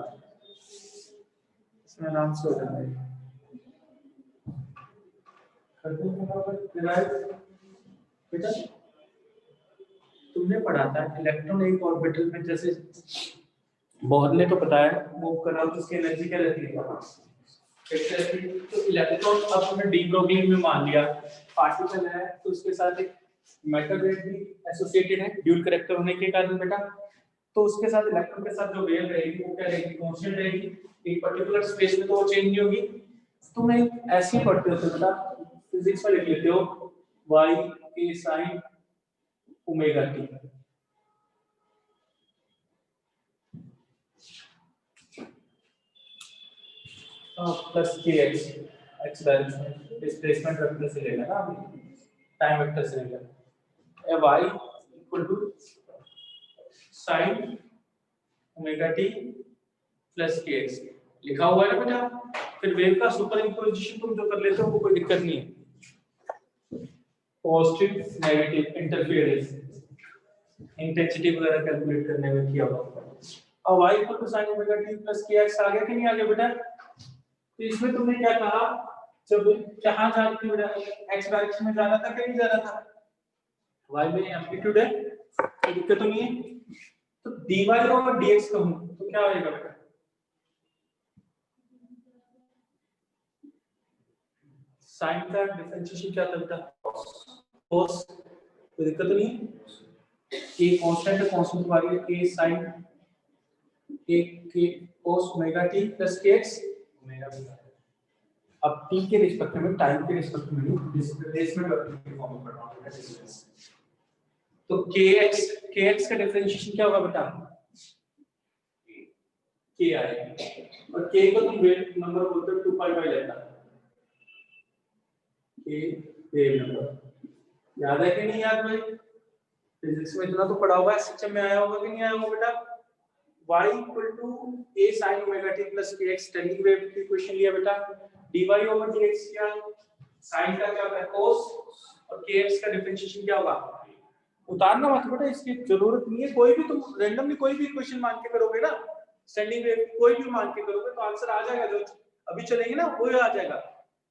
इसमें नाम से हो जाता है बेटा। तुमने पढ़ा था इलेक्ट्रॉन एक ऑर्बिटल में जैसे बोर ने तो बताया मूव कर रहा है तो उसकी एनर्जी क्या रहती है, तो इलेक्ट्रॉन अब तुमने डी ब्रोगली में मान लिया पार्टिकल है, तो उसके साथ एक मेटल वेव भी एसोसिएटेड है ड्यूल करेक्टर होने के कारण बेटा, तो उसके साथ इलेक्ट्रॉन के साथ जो वेव रहेगी वो क्या रहेगी, कांस्टेंट रहेगी, एक पर्टिकुलर स्पेस में तो वो चेंज नहीं होगी। तुम एक ऐसी पढ़ते हो बेटा, फिजिक्स में लिख लेते हो y a sin omega t, plus k x direction displacement vector से लेगा ना, टाइम वेक्टर से लेगा, y equal to sin omega t plus k x लिखा हुआ है ना बेटा। फिर वेव का सुपर इंपोजिशन तुम जो कर लेते हो वो कोई दिक्कत नहीं है, पॉजिटिव नेगेटिव इंटरफेरेंस इंटेंसिटी वगैरह कैलकुलेट करने में किया हुआ। अब y equal to sin omega t plus k x आ गया कि नहीं आ गया बेटा। तो इसमें तुमने क्या कहा, जब कहां जा रही थी बेटा, x डायरेक्शन में जाना था कि नहीं जाना था, y में एम्पलीट्यूड है तो दिक्कत तो नहीं है, तो dy ओवर dx कहूं तो क्या होएगा बेटा, साइन का डिफरेंशिएशन क्या था बेटा, cos, कोई दिक्कत तो नहीं है, a कांस्टेंट है, कांस्टेंट वाली है a sin a k cos omega t plus kx omega t। अब t के रिस्पेक्ट में, टाइम के रिस्पेक्ट में डिस्प्लेसमेंट वेक्टर की फॉर्म में पढ़ रहा हूं डिस्टेंस, तो kx का डिफरेंशिएशन क्या होगा बेटा, k आएगा, और k को तुम वेव नंबर बोलते हो 2 pi by lambda, k wave number याद है कि नहीं याद भाई, फिजिक्स में इतना तो पढ़ा हुआ है, सिस्टम में आया होगा कि नहीं आया होगा बेटा। y equal to a sin omega t plus kx standing wave की इक्वेशन लिया बेटा, dy ओवर dx क्या, sin का क्या होता है cos, और kx का डिफरेंशिएशन क्या होगा, उतारना मत बेटा, इसकी जरूरत नहीं है, कोई भी तुम रैंडमली कोई भी इक्वेशन मान के करोगे ना, स्टैंडिंग वेव कोई भी मान के करोगे तो आंसर आ जाएगा, जो अभी चलेंगे ना वो आ जाएगा।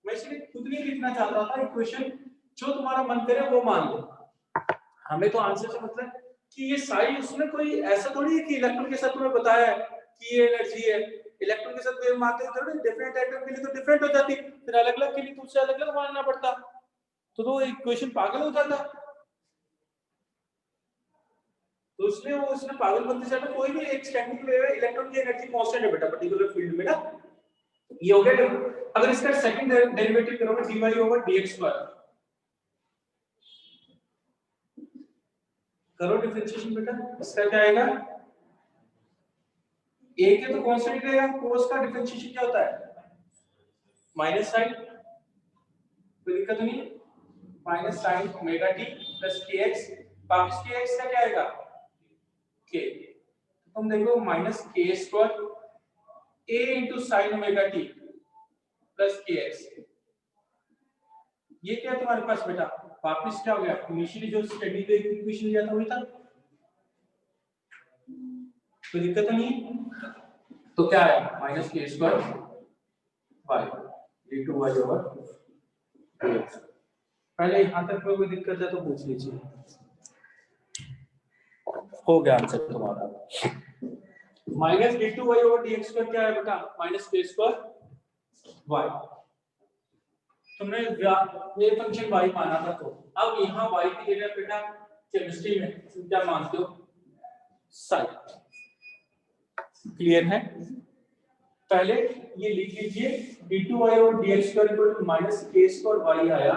मैं इसलिए खुद नहीं लिखना चाहता था इक्वेशन, जो तुम्हारा मन करे वो मान लो, हमें तो आंसर से मतलब कि ये सारी, उसमें कोई ऐसा थोड़ी है कि इलेक्ट्रॉन के साथ तुम्हें बताया है कि ये एनर्जी है, इलेक्ट्रॉन के साथ वेव मारते हो थोड़ी डिफरेंट एटम के लिए तो डिफरेंट हो जाती, फिर अलग अलग के लिए तुझसे अलग अलग मानना पड़ता, तो इक्वेशन पागल हो जाता, तो उसने वो उसने पागल बनते जाता, कोई भी एक स्टैंडिंग वेव है, इलेक्ट्रॉन की एनर्जी कांस्टेंट है बेटा पर्टिकुलर फील्ड में ना, ये हो गया। अगर इसका सेकंड डेरिवेटिव करोगे dy ओवर dx स्क्वायर, करो डिफरेंशिएशन बेटा, इसका क्या आएगा, a के तो कांस्टेंट रहेगा, cos का डिफरेंशिएशन क्या होता है माइनस साइन, कोई दिक्कत नहीं, minus sine omega t plus kx, वापस kx का क्या आएगा k, तुम देखो minus k square a into sine omega t plus kx, ये क्या तुम्हारे पास बेटा, वापस क्या हो गया, इनिशियली जो स्टडी वेव इक्वेशन लिया था वही था, कोई दिक्कत नहीं, तो क्या है minus k square y d two y over dx। पहले यहां तक कोई दिक्कत है तो पूछ लीजिए, हो गया आंसर तुम्हारा, minus d two y over dx का क्या है बेटा, माइनस के स्क्वायर वाई, तुमने ये फंक्शन y माना था, तो अब यहाँ y की जगह बेटा केमिस्ट्री में तुम क्या मानते हो, साइन, क्लियर है। पहले ये लिख लीजिए d2y और dx square equal to minus k square y आया,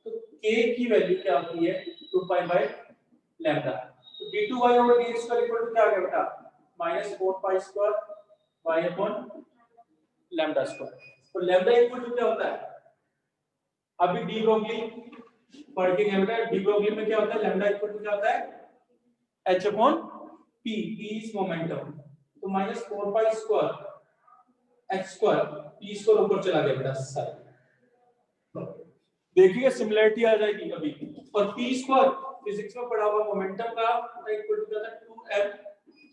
तो k की वैल्यू क्या होती है 2 पाई बाय लैम्डा, तो d2y और dx स्क्वायर इक्वल टू क्या आ गया बेटा minus 4 pi square y upon lambda square, तो लैम्डा इक्वल टू क्या होता है अभी डी ब्रोगली पढ़ के गए बेटा, डी ब्रोगली में क्या होता है, लैम्डा इक्वल टू क्या होता है h upon p, p is momentum, तो माइनस 4 पाई स्क्वायर h स्क्वायर, p स्क्वायर ऊपर चला गया बेटा साइड, देखिए सिमिलरिटी आ जाएगी अभी। और p स्क्वायर फिजिक्स में पढ़ा हुआ मोमेंटम का इक्वल टू क्या था 2m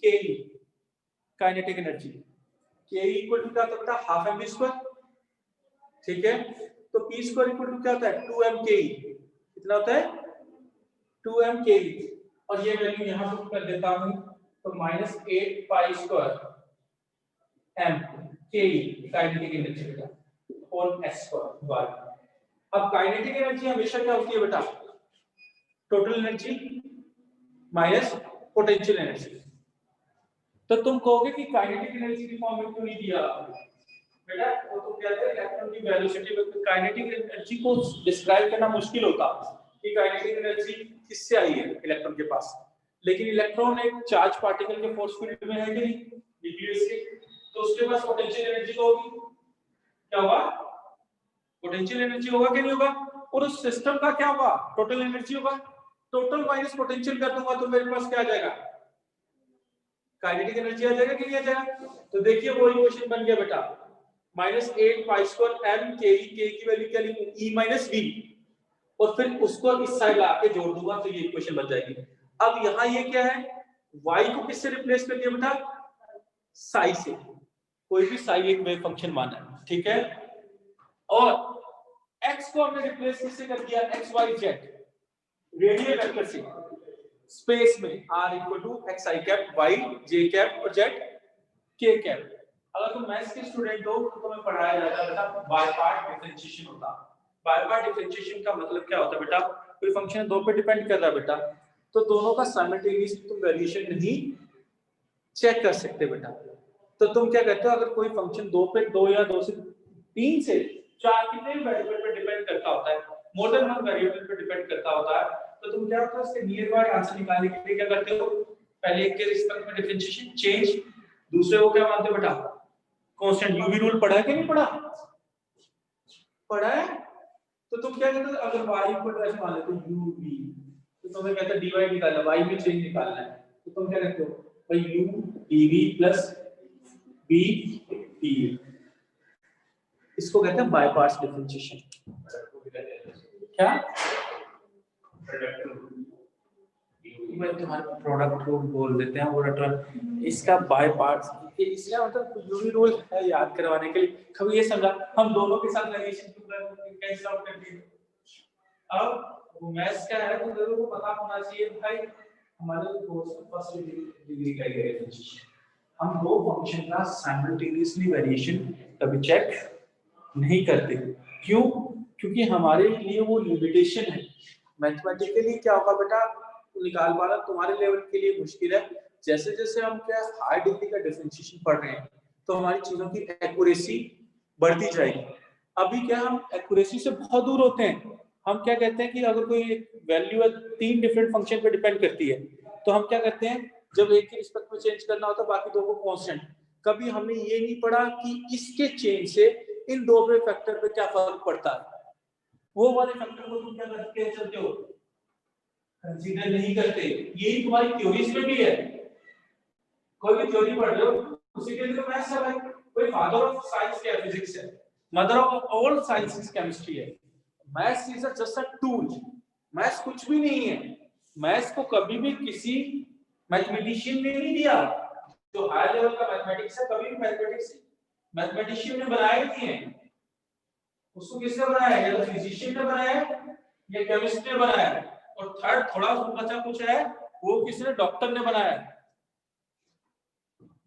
ke kinetic energy, ke equal to क्या होता है बेटा हाफ mv स्क्वायर, ठीक है। तो p स्क्वायर इक्वल टू क्या होता है 2m ke, कितना होता है 2m ke, और ये वैल्यू यहां पुट कर देता हूं तो minus 8 pi square m ke kinetic energy बेटा और s स्क्वायर बार। अब काइनेटिक एनर्जी हमेशा क्या होती है बेटा, total energy minus potential energy. तो तुम कहोगे कि काइनेटिक एनर्जी की फॉर्म में क्यों नहीं दिया बेटा, वो तो कहते हैं इलेक्ट्रॉन की वेलोसिटी में काइनेटिक एनर्जी को डिस्क्राइब करना मुश्किल होता कि काइनेटिक एनर्जी किससे आई है इलेक्ट्रॉन के पास, लेकिन इलेक्ट्रॉन एक चार्ज पार्टिकल के फोर्स फील्ड में है कि नहीं न्यूक्लियस के, तो उसके पास पोटेंशियल एनर्जी तो होगी, क्या होगा पोटेंशियल एनर्जी होगा कि नहीं होगा, और उस सिस्टम का क्या होगा टोटल एनर्जी होगा, टोटल माइनस पोटेंशियल कर दूंगा तो मेरे पास क्या आ जाएगा काइनेटिक एनर्जी आ जाएगा कि नहीं आ जाएगा। तो देखिए वो इक्वेशन बन गया बेटा minus 8 pi square m ke, के की वैल्यू क्या लिखूं e माइनस v, और फिर उसको इस साइड लाके जोड़ दूंगा तो ये इक्वेशन बन जाएगी। अब यहाँ ये क्या है, y को किससे रिप्लेस कर दिया बेटा साई से, कोई भी साई एक वेव फंक्शन माना है, ठीक है। और x को हमने रिप्लेस किससे कर दिया x y z radial vector से, स्पेस में r equal to x i cap y j cap और z k कैप। अगर तुम मैथ्स के स्टूडेंट हो तो तुम्हें पढ़ाया जाता है बेटा बाय पार्ट डिफरेंशिएशन होता। बाय पार्ट डिफरेंशिएशन का मतलब क्या होता है बेटा, कोई फंक्शन दो पे डिपेंड कर रहा है बेटा, तो दोनों का साइमल्टेनियसली तुम वेरिएशन नहीं चेक कर सकते बेटा। तो तुम क्या कहते हो, अगर कोई फंक्शन दो पे दो या दो से तीन से चार कितने वेरिएबल पे डिपेंड करता होता है, मोर देन वन वेरिएबल पे डिपेंड करता होता है, तो तुम क्या होता है उसके नियर बाय आंसर निकालने के लिए क्या करते हो, पहले एक के रिस्पेक्ट में डिफरेंशिएशन चेंज, दूसरे को क्या मानते हो बेटा कांस्टेंट, यूवी रूल पढ़ा है कि नहीं पढ़ा, पढ़ा है। तो तुम क्या कहते हो अगर y इक्वल टू ऐसे मान लेते हो uv, तो तुम्हें कहते हैं dy निकालना y में चेंज निकालना है, तो तुम क्या कहते हो भाई u dv plus v dv, इसको कहते हैं बाय पार्ट्स डिफरेंशिएशन। क्या मैं तुम्हारे प्रोडक्ट रूल बोल देते हैं, वो इसका बाय पार्ट्स इसलिए मतलब यूवी रूल है याद करवाने के लिए, कभी ये समझा हम दोनों के साथ वेरिएशन कैंसिल आउट कर दिए। अब वो मैथ्स का है तो लोगों को पता होना चाहिए भाई हमारे कोर्स में फर्स्ट डिग्री का डिफरेंशिएशन, हम दो फंक्शन का साइमल्टेनियसली वेरिएशन कभी चेक नहीं करते, क्यों, क्योंकि हमारे लिए वो लिमिटेशन है। मैथमेटिकली क्या होगा बेटा निकाल पाना तुम्हारे लेवल के लिए मुश्किल है, जैसे जैसे हम क्या हाई डिग्री का डिफरेंशिएशन पढ़ रहे हैं तो हमारी चीजों की एक्यूरेसी बढ़ती जाएगी। अभी क्या हम एक्यूरेसी से बहुत दूर होते हैं, हम क्या कहते हैं कि अगर कोई वैल्यू है तीन डिफरेंट फंक्शन पे डिपेंड करती है, तो हम क्या करते हैं जब एक के रिस्पेक्ट में चेंज करना होता है बाकी दो को कांस्टेंट, कभी हमने ये नहीं पढ़ा कि इसके चेंज से इन दो पे फैक्टर पे क्या फर्क पड़ता है, वो वाले फैक्टर को तुम क्या करके चलते हो कंसीडर नहीं करते। यही तुम्हारी थ्योरीज में भी है, कोई भी थ्योरी पढ़ लो उसी के लिए तो मैथ्स है भाई, कोई फादर ऑफ साइंस क्या फिजिक्स है, mother of all sciences chemistry है, maths is just a tool, maths कुछ भी नहीं है। मैथ्स को कभी भी किसी मैथमेटिशियन ने नहीं दिया, जो हाई लेवल का मैथमेटिक्स है कभी भी मैथमेटिशियन ने बनाया नहीं है, उसको किसने बनाया है, या तो फिजिशियन ने बनाया है या केमिस्ट ने बनाया है, और थर्ड थोड़ा बचा कुछ है वो किसने डॉक्टर ने बनाया है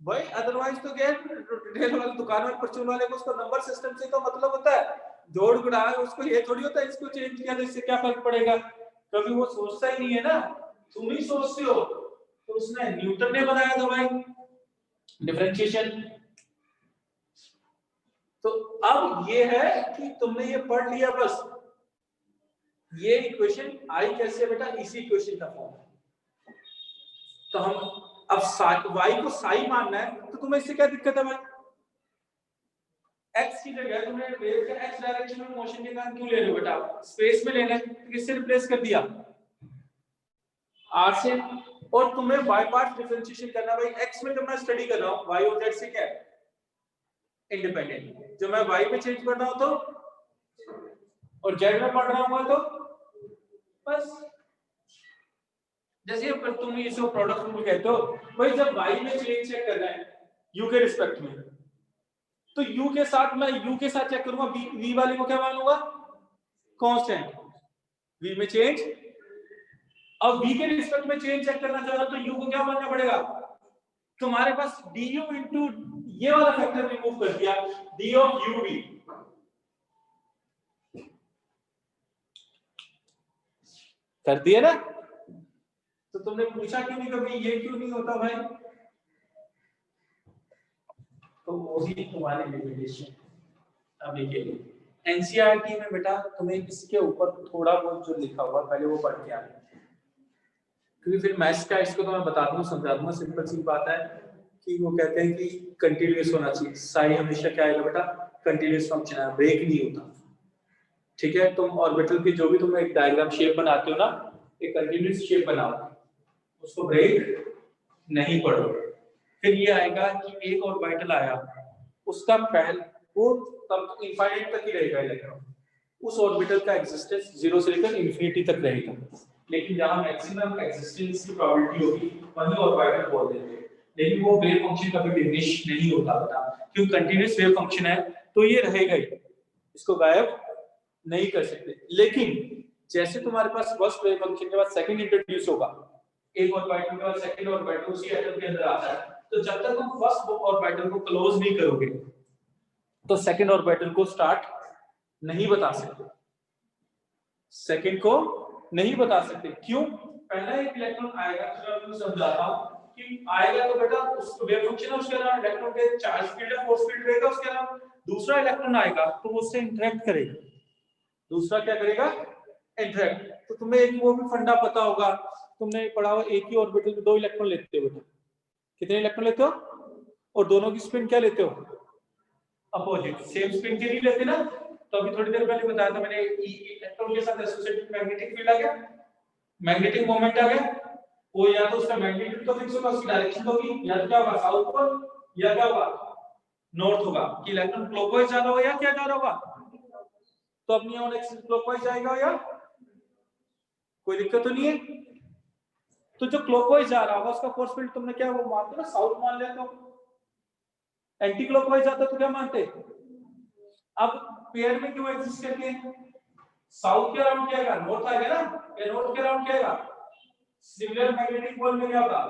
भाई, अदरवाइज तो क्या रिटेल वाले दुकान में परचून वाले को उसका नंबर सिस्टम से तो मतलब होता है, जोड़ गुणा उसको ये थोड़ी होता है इसको चेंज किया तो इससे क्या फर्क पड़ेगा, कभी वो सोचता ही नहीं है ना, तुम ही सोचते हो। तो उसने न्यूटन ने बनाया था भाई डिफरेंशिएशन। तो अब ये है कि तुमने ये पढ़ लिया बस, ये इक्वेशन आई कैसे बेटा इसी इक्वेशन का फॉर्म है। तो हम अब y को साई मानना है तो तुम्हें इससे क्या दिक्कत है भाई, x x की जगह तुमने वेव के x डायरेक्शन में मोशन के कारण क्यों ले रहे हो बेटा? स्पेस में लेना है तो किससे रिप्लेस कर दिया? r से। और तुम्हें बाय पार्ट डिफरेंशिएशन करना भाई, x में जब मैं स्टडी कर रहा हूं y और z से क्या है? इंडिपेंडेंट। जब मैं y में चेंज कर रहा हूं तो, और z में पढ़ रहा हूं तो बस। जैसे अगर तुम इसको प्रोडक्ट रूल कहते हो भाई, जब y में चेंज चेक करना है u के रिस्पेक्ट में, तो u के साथ मैं u के साथ चेक करूंगा, v वाले को क्या मानूंगा? कांस्टेंट। v में चेंज, अब v के रिस्पेक्ट में चेंज चेक करना चाह रहा तो u को क्या मानना पड़ेगा? तुम्हारे पास du इंटू ये वाला फैक्टर रिमूव कर दिया, d ऑफ uv, कर दिया ना। तो तुमने पूछा क्यों नहीं कभी ये क्यों नहीं होता भाई? तो वही तुम्हारी लिमिटेशन। अभी के लिए एनसीईआरटी में बेटा तुम्हें इसके ऊपर थोड़ा बहुत जो लिखा हुआ पहले वो पढ़ के आना, क्योंकि फिर मैथ्स का इसको तो मैं बता दूंगा, समझा दूंगा। सिंपल सी बात है कि वो कहते हैं कि कंटिन्यूअस होना चाहिए। साई हमेशा क्या आएगा बेटा? कंटिन्यूअस फंक्शन है, ब्रेक नहीं होता। ठीक है, तुम ऑर्बिटल की जो भी तुम एक डायग्राम शेप बनाते हो ना, एक कंटिन्यूअस शेप बनाओ, उसको ब्रेक नहीं पड़ो। फिर ये आएगा कि एक ऑर्बिटल आया, उसका पहल वो तब इनफाइनाइट तक ही रहेगा इलेक्ट्रॉन, उस ऑर्बिटल का एग्जिस्टेंस 0 से लेकर इंफिनिटी तक रहेगा। लेकिन जहां मैक्सिमम एग्जिस्टेंस की प्रोबेबिलिटी होगी वही ऑर्बिटल बोल देते हैं। लेकिन वो वेव फंक्शन कभी डिमिनिश नहीं होता बेटा, क्योंकि कंटीन्यूअस वेव फंक्शन है तो ये रहेगा ही, इसको गायब नहीं कर सकते। लेकिन जैसे तुम्हारे पास फर्स्ट वेव फंक्शन के बाद सेकंड इंट्रोड्यूस होगा, एक ऑर्बिटल के बाद सेकंड ऑर्बिटल उसी एटम के अंदर आता है, तो जब तक तुम फर्स्ट ऑर्बिटल को क्लोज नहीं करोगे तो सेकंड ऑर्बिटल को स्टार्ट नहीं बता सकते, सेकंड को नहीं बता सकते। क्यों? पहला एक इलेक्ट्रॉन आएगा, चलो मैं तुम्हें समझाता हूं कि आएगा तो बेटा उस वेव फंक्शन है, उसके अलावा इलेक्ट्रॉन के चार्ज फील्ड है, फोर्स फील्ड रहेगा, उसके अलावा दूसरा इलेक्ट्रॉन आएगा तो वो उससे इंटरेक्ट करेगा। दूसरा क्या करेगा? इंटरेक्ट। तो तुम्हें एक वो भी फंडा पता होगा, तुमने पढ़ा हो एक ही ऑर्बिटल में 2 इलेक्ट्रॉन लेते हो बेटा। कितने इलेक्ट्रॉन लेते हो? और दोनों की स्पिन क्या लेते हो? अपोजिट। सेम स्पिन के नहीं लेते ना। तो अभी थोड़ी देर पहले बताया था मैंने, इलेक्ट्रॉन के साथ एसोसिएटेड मैग्नेटिक फील्ड आ गया, मैग्नेटिक मोमेंट आ गया, वो या तो उसका मैग्नीट्यूड तो फिक्स होगा, उसकी डायरेक्शन होगी, या तो क्या होगा? साउथ पोल, या क्या होगा? नॉर्थ होगा। कि इलेक्ट्रॉन क्लॉकवाइज जा रहा होगा या क्या जा रहा होगा? तो अपनी ओन एक्सिस क्लॉकवाइज जाएगा या कोई दिक्कत तो नहीं है। तो जो क्लॉकवाइज जा रहा होगा उसका फोर्स फील्ड तुमने क्या वो मानते हो ना, साउथ मान लेते हो। एंटी क्लॉकवाइज जाता तो क्या मानते? अब पेयर में क्यों एग्जिस्ट करते हैं? साउथ के अराउंड क्या आएगा? नॉर्थ आएगा ना, ये नॉर्थ के अराउंड क्या आएगा? सिमिलर मैग्नेटिक पोल में क्या होगा?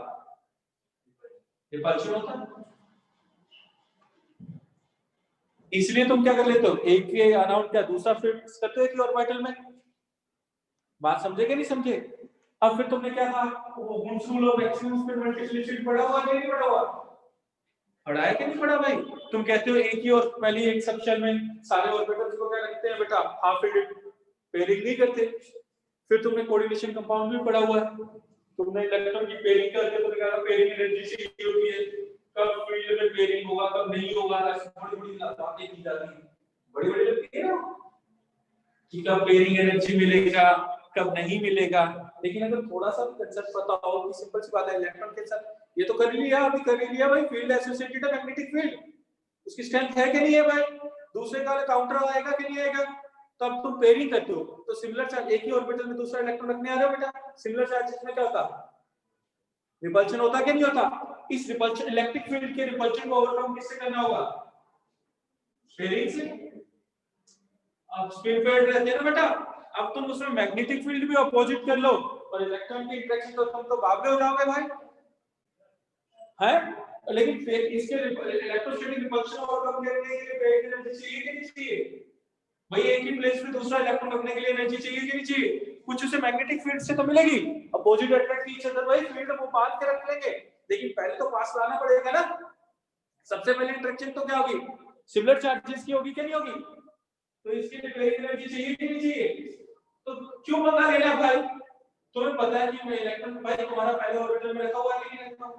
रिपल्शन होता है। इसलिए तुम क्या कर लेते हो, एक के अराउंड क्या दूसरा फिक्स करते हो कि ऑर्बिटल में। बात समझे कि नहीं समझे? अब फिर तुमने क्या था, वो hoods rule of maximum spin multiplicity पढ़ा हुआ कि नहीं पढ़ा हुआ? पढ़ा है कि नहीं पढ़ा भाई? तुम कहते हो एक ही और पहली एक सबशेल में सारे ऑर्बिटल्स को क्या रखते हैं बेटा? हाफ फिल्ड, पेयरिंग नहीं करते। फिर तुमने कोऑर्डिनेशन कंपाउंड भी पढ़ा हुआ है, तुमने इलेक्ट्रॉन की पेयरिंग करके तुमने कहा पेयरिंग एनर्जी से होती है, कब फील्ड में पेयरिंग होगा कब नहीं होगा, ऐसी बड़ी-बड़ी बातें की जाती हैं, बड़ी-बड़ी लगती है ना कि कब पेयरिंग एनर्जी मिलेगा कब नहीं मिलेगा। लेकिन अगर थोड़ा सा कंसेप्ट पता हो कि सिंपल सी बात है, इलेक्ट्रॉन के साथ ये तो कर लिया, अभी कर लिया भाई, फील्ड एसोसिएटेड है मैग्नेटिक फील्ड, उसकी स्ट्रेंथ है कि नहीं है भाई? दूसरे का काउंटर आएगा कि नहीं आएगा? तो अब तुम पेयरिंग करते हो तो सिमिलर चार्ज एक ही ऑर्बिटल में दूसरा इलेक्ट्रॉन रखने आ रहे हो बेटा, सिमिलर चार्जेस में क्या होता? रिपल्शन होता कि नहीं होता? इस रिपल्शन इलेक्ट्रिक फील्ड के रिपल्शन को ओवरकम किससे करना होगा? पेयरिंग से। अब स्पिन पेयर्ड रहते हैं ना बेटा, अब तुम उसमें मैग्नेटिक फील्ड भी अपोजिट कर लो और इलेक्ट्रॉन की इंटरेक्शन तो तुम तो भाग हो जाओगे भाई, है? लेकिन फिर इसके इलेक्ट्रोस्टैटिक रिपल्शन ओवरकम करने के लिए पेयरिंग एनर्जी चाहिए कि नहीं चाहिए भाई? एक ही प्लेस पे दूसरा इलेक्ट्रॉन रखने के लिए एनर्जी चाहिए कि नहीं चाहिए? कुछ उसे मैग्नेटिक फील्ड से तो मिलेगी, अपोजिट अट्रैक्ट ईच अदर भाई, फील्ड वो बांध के रख लेंगे, लेकिन पहले तो पास लाना पड़ेगा ना। सबसे पहले इंटरेक्शन तो क्या होगी? सिमिलर चार्जेस की होगी कि नहीं होगी? तो इसके लिए पेयरिंग एनर्जी चाहिए कि नहीं चाहिए? तो क्यों पता लेना भाई? तुम्हें पता है कि मैं इलेक्ट्रॉन भाई तुम्हारा पहले ऑर्बिटल में रखा हुआ है कि नहीं रखा हुआ?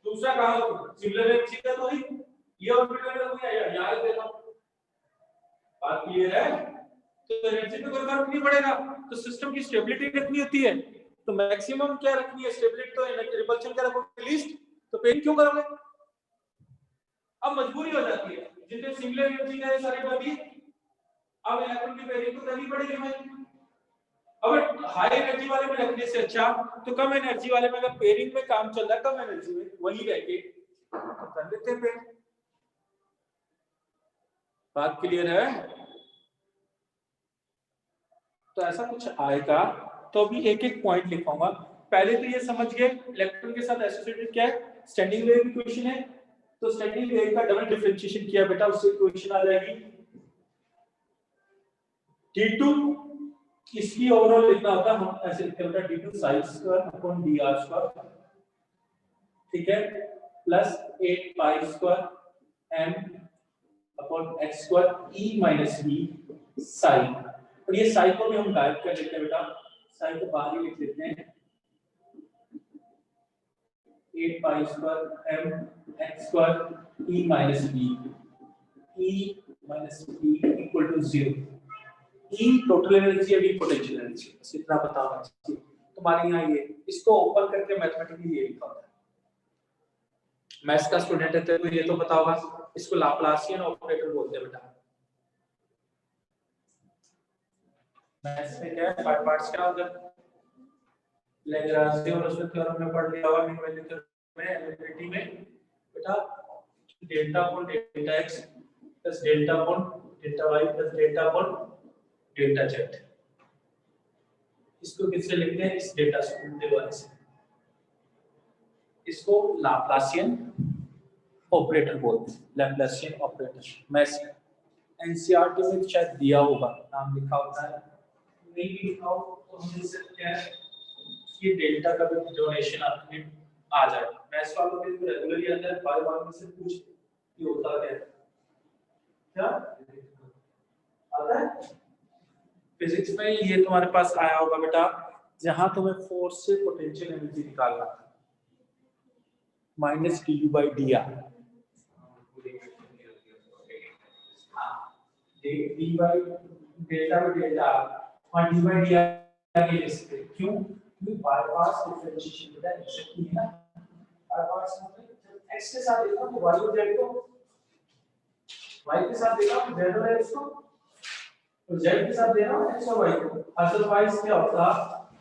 दूसरा कहां हो? सिमिलर एनर्जी का तो ही ये ऑर्बिटल में कोई आया याद देखो, बात क्लियर है? तो एनर्जी पे कोई फर्क नहीं पड़ेगा। तो सिस्टम की स्टेबिलिटी कितनी होती है? तो मैक्सिमम क्या रखनी है? स्टेबिलिटी। तो रिपल्शन क्या रखोगे? लीस्ट। तो पेन क्यों करोगे? अब मजबूरी हो जाती है, जितने सिंगुलर एनर्जी है सारी बदी, अब इलेक्ट्रॉन की पेयरिंग तो करनी पड़ेगी भाई। अब हाई एनर्जी वाले में रखने से अच्छा तो कम एनर्जी वाले में, अगर पेयरिंग में काम चल रहा है कम एनर्जी में, वही रह के कर लेते हैं पेयरिंग। बात क्लियर है? तो ऐसा कुछ आएगा तो अभी एक एक पॉइंट लिखूंगा। पहले तो ये समझ गए इलेक्ट्रॉन के साथ एसोसिएटेड क्या है? स्टैंडिंग वेव इक्वेशन है। तो स्टैंडिंग वेव का डबल डिफरेंशिएशन किया बेटा, उससे इक्वेशन आ जाएगी d2। इसकी ओवरऑल लिखना होता है, हम ऐसे लिखते हैं बेटा d2 sine square upon dr square, ठीक है, plus 8 pi square m upon x square e minus b sine. और ये साइन को भी हम गायब कर देते हैं बेटा, साइन को बाहर ही लिख देते हैं, 8 pi square m x square e minus b equal to 0। E total energy है, V पोटेंशियल एनर्जी, बस इतना पता होना चाहिए तुम्हारे यहाँ। ये इसको ओपन करके मैथमेटिकली ये लिखा होता है। मैथ्स का स्टूडेंट है तो ये तो पता होगा, इसको लाप्लासियन ऑपरेटर बोलते हैं बेटा। मैथ्स में क्या है, पार्ट पार्ट्स क्या होता है, लैग्रांज और उसमें थ्योरम में पढ़ लिया होगा, इनवैल्यू थ्योरम में, एलिमेंट्री में बेटा, delta upon delta x plus delta upon delta y plus delta upon delta z। इसको किससे लिखते हैं? इस डेटा स्कूल वाले से। इसको लाप्लासियन ऑपरेटर बोलते हैं, लैप्लासियन ऑपरेटर। मैथ्स एनसीईआरटी में शायद दिया होगा, नाम लिखा होता है, नहीं भी लिखा हो तो हम इससे क्या है कि डेल्टा का भी डोनेशन आ जाए। मैथ्स वालों के लिए रेगुलरली आता है, बार बार में से पूछ ये होता है क्या आता है। फिजिक्स में ये तुम्हारे पास आया होगा बेटा, जहां तुम्हें फोर्स से पोटेंशियल एनर्जी निकालना है, minus D you by D R, D by delta by delta और डी बाई डी आर ये लिखते हैं। क्यों? क्योंकि बाय पास डिफरेंशिएशन बेटा एक्सेप्ट नहीं है ना। बाय पास मतलब एक्स के साथ देखो तो वाई और जेड को, वाई के साथ देखो तो जेड और एक्स को, तो z के साथ देना x और y को। अदरवाइज क्या होता,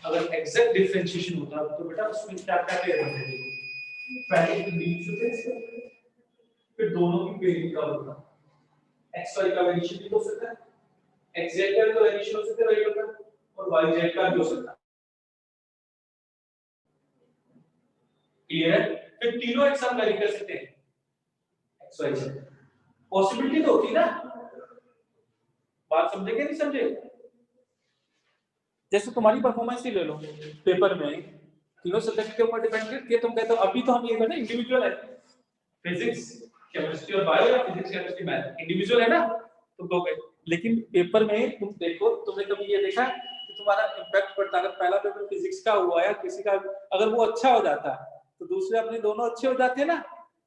अगर एग्जैक्ट डिफरेंशिएशन होता तो बेटा उसमें क्या क्या पेयर होते थे, पहले तो बीच होते थे, फिर दोनों की पेयरिंग का होता, x y का वेरिएशन भी हो सकता है, x z का तो वेरिएशन हो सकता है वेरिएबल का, और y z का भी हो सकता है। क्लियर है? फिर तीनों एक साथ वेरी कर सकते हैं, x y z पॉसिबिलिटी तो होती ना। बात समझे कि नहीं समझे? जैसे तुम्हारी परफॉर्मेंस ही ले लो, पेपर में तीनों सब्जेक्ट के ऊपर डिपेंड करती है। तुम कहते हो अभी तो हम ये करना इंडिविजुअल है, फिजिक्स केमिस्ट्री और बायो, या फिजिक्स केमिस्ट्री मैथ इंडिविजुअल है ना, तुम कहोगे। लेकिन पेपर में तुम देखो, तुमने कभी ये देखा कि तुम्हारा इंपैक्ट पड़ता है? अगर पहला पेपर फिजिक्स का हुआ या किसी का, अगर वो अच्छा हो जाता तो दूसरे अपने दोनों अच्छे हो जाते हैं ना।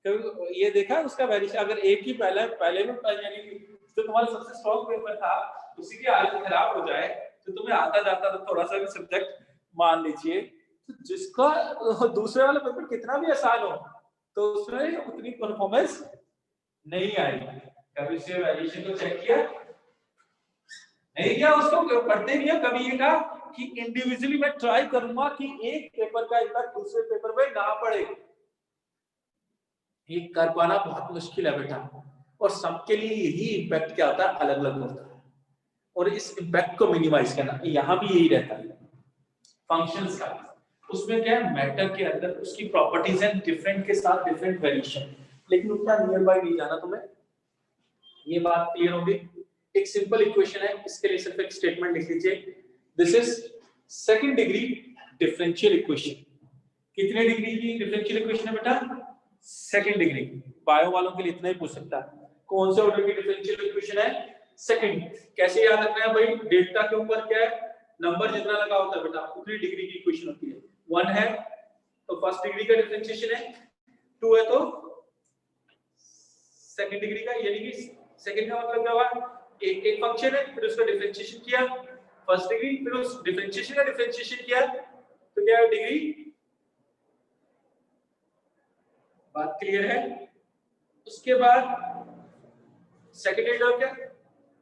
कभी ये देखा उसका वेरिएशन, अगर एक ही पहले में यानी जो तुम्हारा सबसे स्ट्रॉन्ग पेपर था उसी की हालत खराब हो जाए तो तुम्हें आता जाता तो थोड़ा सा भी सब्जेक्ट मान लीजिए, तो जिसका दूसरे वाला पेपर कितना भी आसान हो तो उसमें उतनी परफॉर्मेंस नहीं आएगी। कभी उसके वैल्यूएशन को चेक किया नहीं किया, उसको पढ़ते नहीं है। कभी ये कहा कि इंडिविजुअली मैं ट्राई करूंगा कि एक पेपर का इम्पैक्ट दूसरे पेपर में ना पड़े। ये कर पाना बहुत मुश्किल है बेटा, और सबके लिए यही इम्पैक्ट क्या होता है, अलग अलग होता है। और इस इम्पैक्ट को मिनिमाइज करना, यहाँ भी यही रहता है फंक्शंस का। उसमें क्या है, मैटर के अंदर उसकी प्रॉपर्टीज हैं डिफरेंट के साथ डिफरेंट वेरिएशन, लेकिन उतना नियर बाय नहीं जाना तुम्हें। ये बात क्लियर होगी? एक सिंपल इक्वेशन है, इसके लिए सिर्फ एक स्टेटमेंट लिख लीजिए, this is second degree differential equation. कितने डिग्री की डिफरेंशियल इक्वेशन है बेटा? Second degree. बायो वालों के लिए इतना ही पूछ सकता है, कौन से ऑर्डर की डिफरेंशियल इक्वेशन है? सेकंड। कैसे याद रखना है भाई? डेल्टा के ऊपर क्या है, नंबर जितना लगा होता है बेटा उतनी डिग्री की इक्वेशन होती है। 1 है तो फर्स्ट डिग्री का डिफरेंशिएशन है, 2 है तो सेकंड डिग्री का, यानी कि सेकंड का मतलब क्या हुआ, एक फंक्शन है, फिर उसका डिफरेंशिएशन किया फर्स्ट डिग्री, फिर उस डिफरेंशिएशन का डिफरेंशिएशन किया तो क्या है डिग्री। बात क्लियर है? उसके बाद सेकंड डिग्री और क्या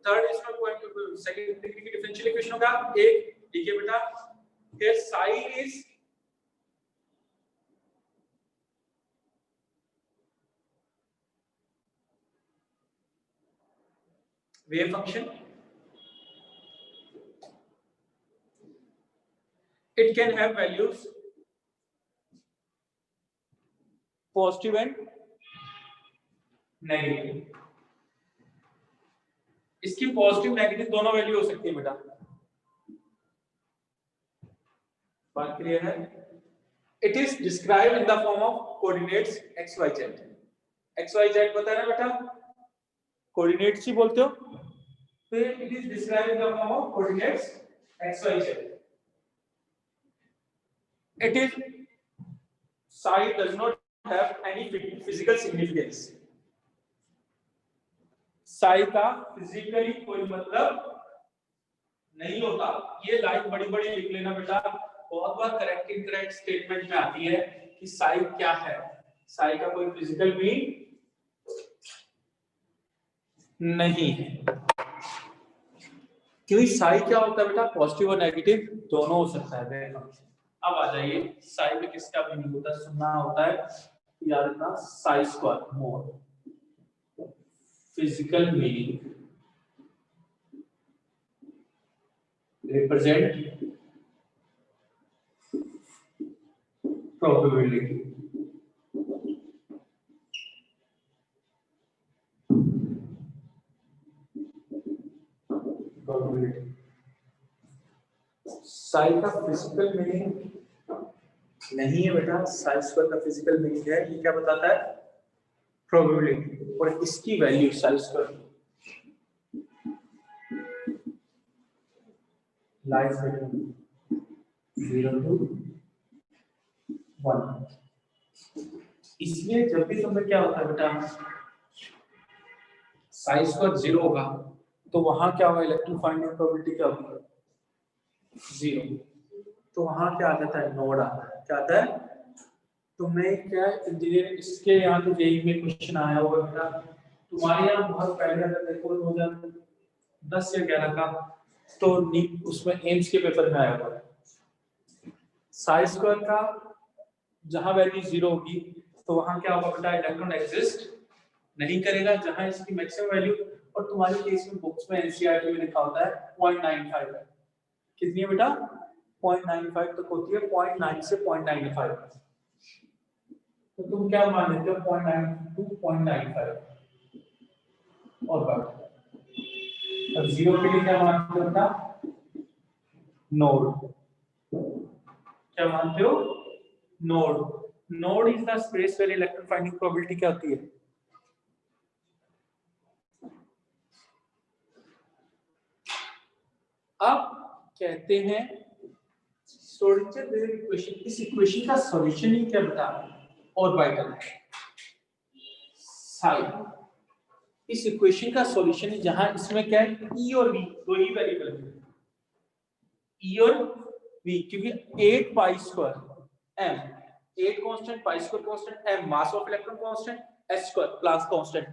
थर्ड इसमें पॉइंट सेकंड डिग्री की डिफरेंशियल इक्वेशन होगा एक, ठीक है बेटा। फिर Sai is wave function. It can have values positive and negative. इसकी पॉजिटिव नेगेटिव दोनों वैल्यू हो सकती है बेटा। बात क्लियर है? It is described in the form of coordinates x, y, z. x, y, z पता है ना बेटा? कोऑर्डिनेट्स ही बोलते हो। तो it is described in the form of coordinates x, y, z. It is psi does not have any physical significance. psi का physically कोई मतलब नहीं होता। ये लाइन बड़ी बड़ी लिख लेना बेटा, बहुत बार करेक्ट इनकरेक्ट स्टेटमेंट में आती है कि psi क्या है। psi का कोई फिजिकल मीन नहीं है। क्योंकि psi क्या होता है बेटा, पॉजिटिव और नेगेटिव दोनों हो सकता है। अब आ जाइए psi में किसका मीनिंग होता है, सुनना होता है यार ना, psi स्क्वायर मोर physical meaning represent probability. psi का फिजिकल मीनिंग नहीं है बेटा, psi स्क्वायर का फिजिकल मीनिंग है, ये क्या बताता है, प्रोबेबिलिटी। और इसकी value psi square lies between 0 to 1। इसलिए जब भी तुम्हें क्या होता है बेटा, psi स्क्वायर 0 होगा तो वहां क्या होगा, इलेक्ट्रॉन फाइंडिंग प्रोबेबिलिटी क्या होगी, 0। तो वहां क्या आ जाता है, नोड आता है। क्या आता है, तुम्हें क्या इंजीनियरिंग इसके यहाँ तो जेईई में क्वेश्चन आया होगा बेटा, तुम्हारे यहाँ बहुत पहले अगर देखो 2010 या 11 का, तो उसमें एम्स के पेपर में आया हुआ है। psi स्क्वायर का जहां वैल्यू 0 होगी तो वहां क्या होगा बेटा, इलेक्ट्रॉन एग्जिस्ट नहीं करेगा जहां इसकी मैक्सिमम वैल्यू, और तुम्हारे केस में बुक्स में एनसीईआरटी में लिखा होता है 0.95 है। कितनी है बेटा, 0.95 तक होती है, 0.9 से 0.95। तो तुम क्या मान लेते हो, 0.92 0.95 और बात। अब 0 के लिए क्या मानते हो बेटा, नोड। क्या मानते हो, node. Node is the space where electron finding probability क्या होती है। अब कहते हैं श्रोडिंगर वेव इक्वेशन, इस इक्वेशन का सॉल्यूशन ही क्या बता, ऑर्बिटल है psi। इस इक्वेशन का सॉल्यूशन है जहां इसमें क्या है, E और V दो ही वेरिएबल है, E और V, क्योंकि 8 pi square m, 8 constant, pi square constant, m mass of electron constant, h square plus constant.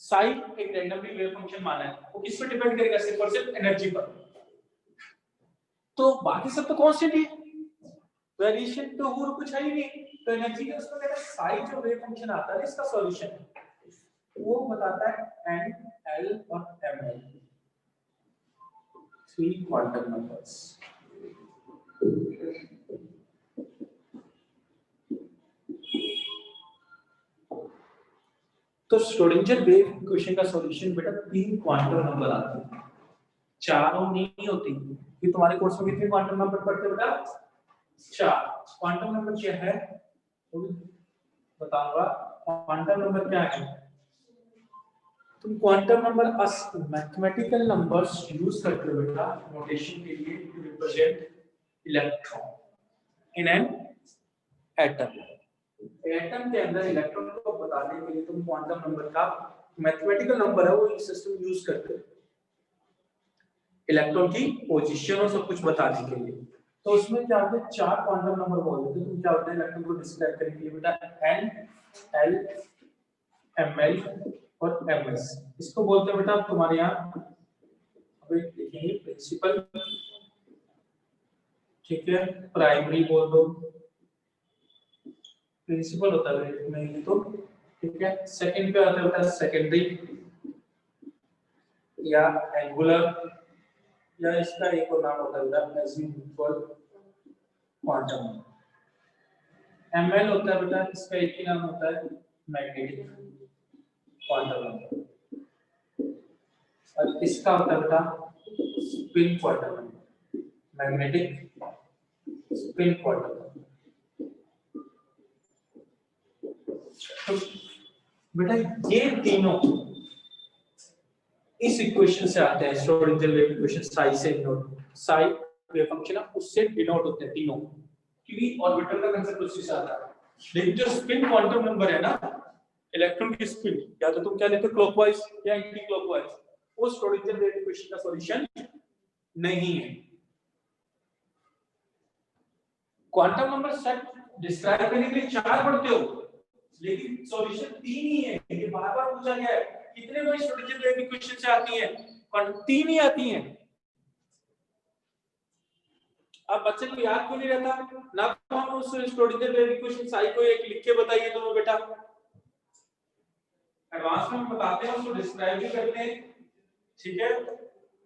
psi एक रैंडमली वेव फंक्शन माना है, वो किस पर डिपेंड करेगा, सिर्फ और सिर्फ एनर्जी पर। तो बाकी सब तो कांस्टेंट ही, वेरिएशन तो और कुछ है ही नहीं। तो एनर्जी का उसमें कहता है psi जो वेव फंक्शन आता है इसका सॉल्यूशन वो बताता है n, l और ml, 3 क्वांटम नंबर्स। तो श्रोडिंगर वेव इक्वेशन का सॉल्यूशन बेटा 3 क्वांटम नंबर आते हैं, चारों नहीं होती। ये तुम्हारे कोर्स में कितने क्वांटम नंबर पढ़ते बेटा, 4। क्वांटम नंबर क्या है वो भी बताऊंगा। क्वांटम नंबर क्या है, तुम quantum number mathematical numbers use करते हो बेटा नोटेशन के लिए to represent electron in an atom. Atom के अंदर इलेक्ट्रॉन को बताने के लिए तुम क्वांटम नंबर का मैथमेटिकल नंबर है वो सिस्टम यूज करते हो। इलेक्ट्रॉन की पोजीशन और सब कुछ बताने के लिए। तो उसमें क्या होता है, 4 क्वांटम नंबर बोल देते हैं। तुम क्या होता है इलेक्ट्रॉन को डिस्क्राइब करने के लिए बेटा n l ml और ms, इसको बोलते हैं बेटा तुम्हारे यहाँ अभी लिखेंगे प्रिंसिपल, ठीक है, प्राइमरी बोल दो, प्रिंसिपल होता है नहीं तो, ठीक है। सेकंड पे आता है बेटा सेकेंडरी या एंगुलर, या इसका एक और नाम होता है बेटा अजीमुथल क्वांटम। ml होता है बेटा, इसका एक ही नाम होता है मैग्नेटिक क्वांटम नंबर, और इसका होता है बेटा spin quantum number, magnetic spin quantum number. तो बेटा ये तीनों इस इक्वेशन से आते हैं, श्रोडिंगर वेव इक्वेशन साई से डिनोट, साई वेव फंक्शन है उससे डिनोट होते हैं तीनों, क्योंकि ऑर्बिटल का कांसेप्ट उसी से आता है। लेकिन जो स्पिन क्वांटम नंबर है ना, इलेक्ट्रॉन की स्पिन, या तो तुम क्या लेते हो क्लॉकवाइज या एंटी क्लॉकवाइज, वो श्रोडिंगर वेव इक्वेशन का सॉल्यूशन नहीं है। क्वांटम नंबर सेट डिस्क्राइब करने के लिए 4 पढ़ते हो, लेकिन सॉल्यूशन 3 ही है। ये बार-बार पूछा गया है कितने बार श्रोडिंगर वेव इक्वेशन से आती है, 3 ही आती हैं। अब बच्चे को याद क्यों नहीं रहता ना, तो हम उस श्रोडिंगर वेव इक्वेशन साई को एक लिख के बताइए तो बेटा, एडवांस में हम बताते हैं, उसको डिस्क्राइब भी करते हैं, ठीक है,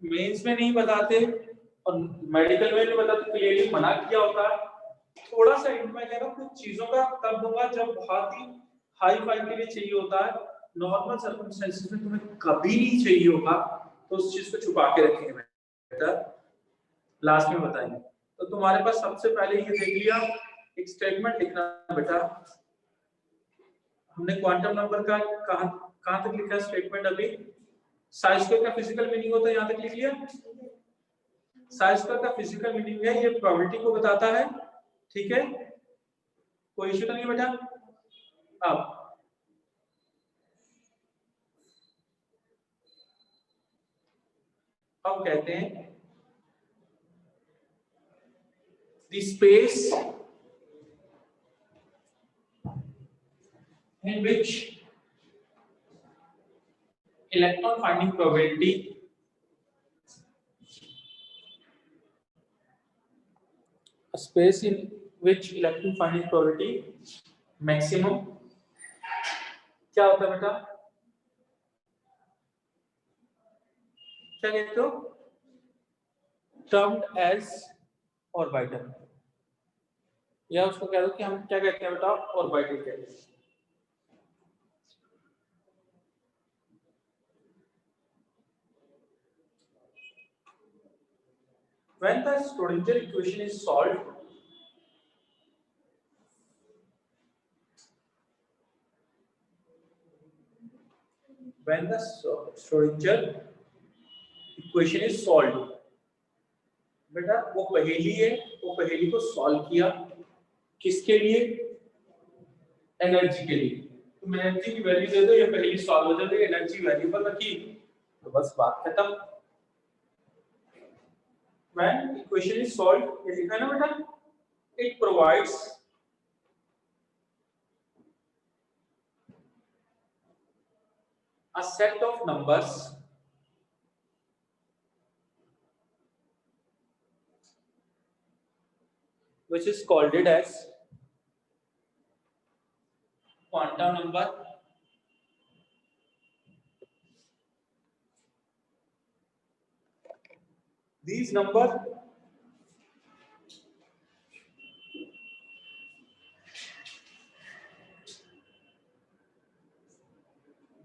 मेंस में नहीं बताते और मेडिकल में नहीं बताते, क्लियरली मना किया होता है। थोड़ा सा हिंट मैं कह रहा हूं, कुछ चीजों का तब दूंगा जब बहुत ही हाई फाई के लिए चाहिए होता है, नॉर्मल सर्कमस्टेंसेस में तुम्हें कभी नहीं चाहिए होगा, तो उस चीज को छुपा के रखेंगे बेटा, लास्ट में बताएंगे। तो तुम्हारे पास सबसे पहले ये देख लिया, एक स्टेटमेंट लिखना बेटा, हमने क्वांटम नंबर का कहां तक लिखा स्टेटमेंट, अभी साई स्क्वायर का फिजिकल मीनिंग होता है, यहां तक लिख लिया। साई स्क्वायर का फिजिकल मीनिंग है, ये प्रोबेबिलिटी को बताता है, ठीक है, कोई इश्यू तो नहीं बेटा। अब कहते हैं the space in which electron finding probability maximum क्या होता है बेटा, क्या कहते हो, termed as orbital, या उसको कह दो कि हम क्या कहते हैं बेटा, ऑर्बिटल कहते हैं। When the Schrodinger equation is solved, when the Schrodinger equation is solved, बेटा वो पहेली है, वो पहेली को सॉल्व किया किसके लिए, एनर्जी के लिए। तुम एनर्जी की वैल्यू दे दो, ये पहेली सॉल्व हो जाएगी, एनर्जी वेरिएबल रखी तो बस बात खत्म। When equation is solved, ये लिखा है ना बेटा, it provides a set of numbers which is called it as quantum number, these number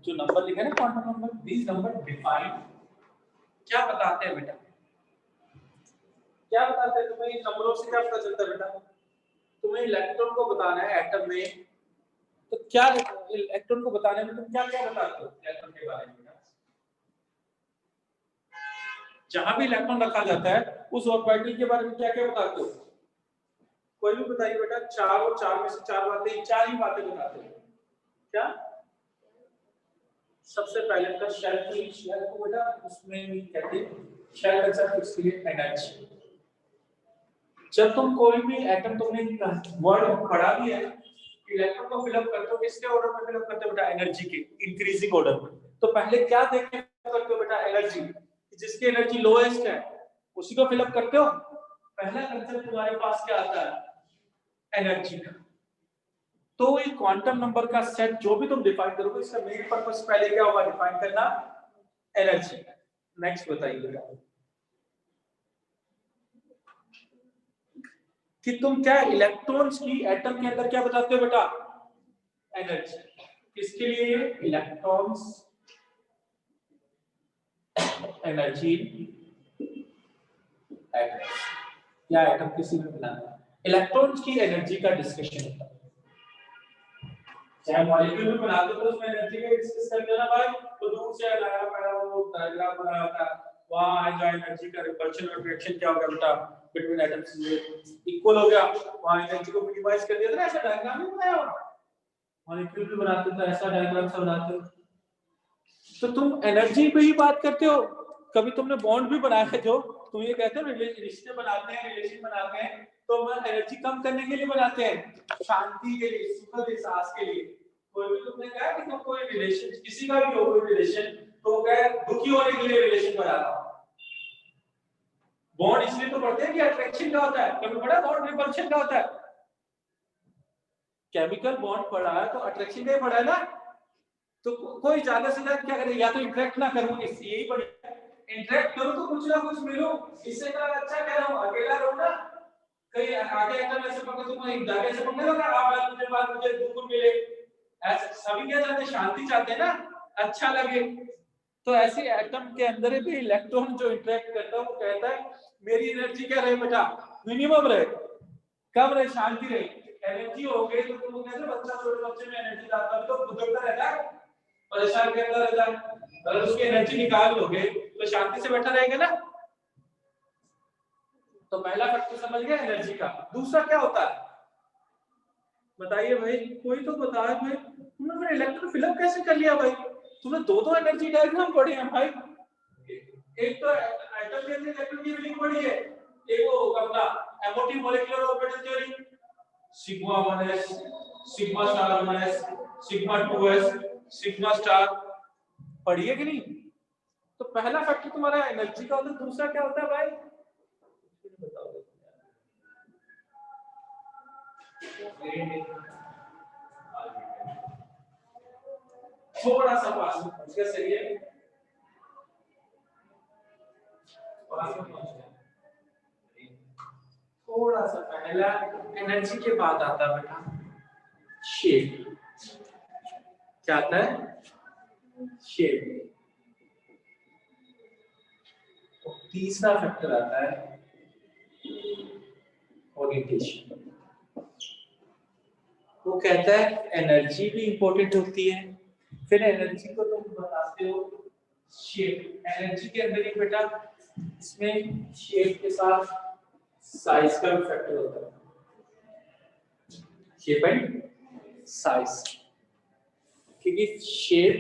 जो नंबर लिखा है ना quantum number, these number define, क्या बताते हैं बेटा, क्या बताते हैं तुम्हें इन नंबरों से, क्या पता चलता है बेटा, तुम्हें इलेक्ट्रॉन को बताना है एटम में, तो क्या इलेक्ट्रॉन को बताने में तुम क्या क्या बताते हो इलेक्ट्रॉन के बारे में, जहां भी इलेक्ट्रॉन रखा जाता है उस ऑर्बिटल के बारे में क्या क्या बताते हो, कोई भी बताइए बेटा, 4 और 4 में से 4 बातें, 4 ही बातें बताते हो, क्या सबसे पहले तो शेल को बेटा उसमें कहते हैं शेल कंसेप्ट इसके लिए एनर्जी। जब तुम कोई भी एटम तुमने वर्ड पढ़ा भी है, इलेक्ट्रॉन को फिलअप करते हो किसके ऑर्डर में फिलअप करते हो बेटा? एनर्जी के इंक्रीजिंग ऑर्डर में। तो पहले क्या देखते करते हो बेटा? एनर्जी। जिसकी एनर्जी लोएस्ट है उसी को फिलअप करते हो। पहला कंसेप्ट तुम्हारे पास क्या आता है? एनर्जी का। तो ये क्वांटम नंबर का सेट जो भी तुम डिफाइन करोगे इसका मेन पर्पस पहले क्या होगा? डिफाइन करना एनर्जी। नेक्स्ट बताइए बेटा कि तुम क्या इलेक्ट्रॉन्स की एटम के अंदर क्या बताते हो बेटा? एनर्जी। किसके लिए? इलेक्ट्रॉन्स एनर्जी एटम या एटम किसी में बनाना। इलेक्ट्रॉन्स की एनर्जी का डिस्कशन होता है। चाहे मॉलिक्यूल में बनाते तो उसमें एनर्जी का डिस्कस करते ना भाई, तो दूर से लगाया पड़ा वो डायग्राम बनाया था, वहां जो एनर्जी का रिपल्शन और रिएक्शन क्या हो गया बेटा बिटवीन एटम्स इक्वल हो गया, वहां एनर्जी को मिनिमाइज कर दिया था। ऐसा डायग्राम नहीं बनाया हुआ, मॉलिक्यूल भी बनाते तो ऐसा डायग्राम सब बनाते हो। तो तुम एनर्जी पे ही बात करते हो। कभी तुमने बॉन्ड भी बनाया है, जो तुम ये कहते हो रिश्ते बनाते हैं, रिलेशन बनाते हैं, तो हम एनर्जी कम करने के लिए बनाते हैं, शांति के लिए, सुखद एहसास के लिए। कोई भी तुमने कहा कि तुम कोई रिलेशन किसी का भी हो कोई रिलेशन, तो क्या दुखी होने के लिए रिलेशन बनाता हो। बॉन्ड इसलिए तो पढ़ते हैं कि अट्रैक्शन का होता है। कभी पढ़ा बॉन्ड रिपल्शन का होता है? केमिकल बॉन्ड पढ़ा है तो अट्रैक्शन का ही पढ़ा है ना। तो कोई ज्यादा से ज्यादा क्या करे? या तो इंटरेक्ट ना करूं, यही बढ़िया। इंटरेक्ट करो तो कुछ ना कुछ मिलो, इससे तो अच्छा कह रहा हूं अकेला रहो ना। कहीं आगे आकर ऐसे पकड़ तुम एक धागे से पकड़े ना, आप मुझे दुख मिले, ऐसे सभी क्या चाहते? शांति चाहते हैं ना, अच्छा लगे। तो ऐसे एटम के अंदर भी इलेक्ट्रॉन जो इंटरेक्ट करता है वो कहता है मेरी एनर्जी क्या रहे बेटा? मिनिमम रहे, कम रहे, शांति रहे। एनर्जी हो गई तो तुम कैसे बच्चा, छोटे बच्चे में एनर्जी जाता है तो भुगतता रहता है, परेशान करता रहता है। अगर उसकी एनर्जी निकाल लोगे तो शांति से बैठा रहेगा ना। तो पहला फैक्टर समझ गया एनर्जी का। दूसरा क्या होता है बताइए भाई, कोई तो बताए भाई, तुमने फिर इलेक्ट्रॉन फिलअप कैसे कर लिया भाई? तुमने दो एनर्जी डायग्राम पढ़े हैं भाई। एक तो एटम के अंदर इलेक्ट्रॉन की फिलिंग पढ़ी है, एक वो अपना MOT molecular orbital theory, sigma 1s, sigma star 1s, sigma 2s, sigma star पढ़ी है कि नहीं? तो पहला फैक्टर तुम्हारा एनर्जी का होता है। दूसरा क्या होता है भाई? थोड़ा सा पास में पहुंच गया, सही है, पास में पहुंच गया। थोड़ा सा पहला एनर्जी के बाद आता है बेटा शेप। क्या आता है? शेप। तो तीसरा फैक्टर आता है ओरिएंटेशन। वो कहता है एनर्जी भी इंपॉर्टेंट होती है, फिर एनर्जी को तुम बताते हो शेप। एनर्जी के अंदर ही बेटा इसमें शेप के साथ साइज का भी फैक्टर होता है, शेप एंड साइज। क्योंकि शेप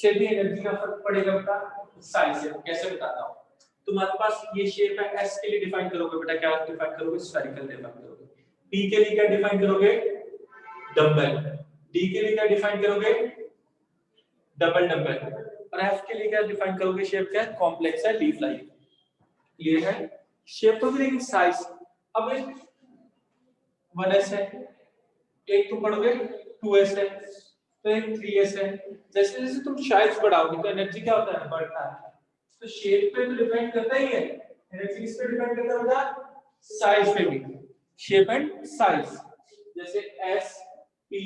से भी एनर्जी का फर्क पड़ेगा बेटा साइज से। कैसे बताता हूँ? तुम्हारे पास ये शेप है, एस के लिए डिफाइन करोगे बेटा, क्या डिफाइन करोगे? स्फेरिकल डिफाइन करोगे। पी के लिए क्या डिफाइन करोगे? डम्बल। डी के लिए क्या डिफाइन करोगे? Double dumbbell. और एफ के लिए क्या डिफाइन करोगे? शेप क्या है? कॉम्प्लेक्स है, लीफ लाइक। ये है शेप तो भी, लेकिन साइज अब 1s है, एक तुम पढ़ोगे 2s है, तो एक 3s है। जैसे जैसे तुम साइज बढ़ाओगे तो एनर्जी क्या होता है? बढ़ता है। तो शेप पे तो डिपेंड करता ही है, एनर्जी किस पे डिपेंड करता है बेटा? साइज पे भी। शेप एंड साइज, जैसे एस पी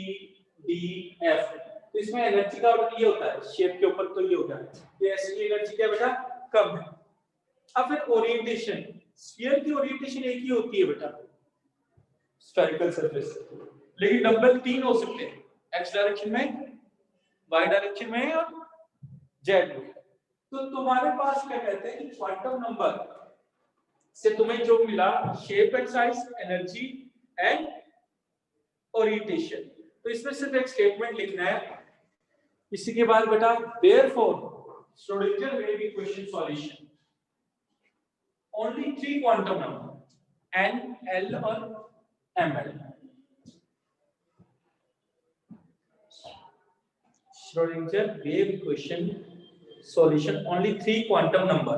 डी एफ, तो इसमें एनर्जी का ऑर्डर ये होता है, शेप के ऊपर तो ये होगा, ये एस की एनर्जी क्या बेटा? कम है। अब फिर ओरिएंटेशन, स्फीयर की ओरिएंटेशन एक ही होती है बेटा, स्फेरिकल सरफेस, लेकिन डंबल तीन हो सकते हैं, एक्स डायरेक्शन में, वाई डायरेक्शन में और जेड में। तो तुम्हारे पास क्या कहते हैं कि क्वांटम नंबर से तुम्हें जो मिला shape and size, energy and orientation, तो इसमें सिर्फ एक स्टेटमेंट लिखना है इसी के बाद बेटा therefore Schrodinger wave equation solution only 3 quantum number n, l और ml. Schrodinger wave equation solution only 3 quantum number.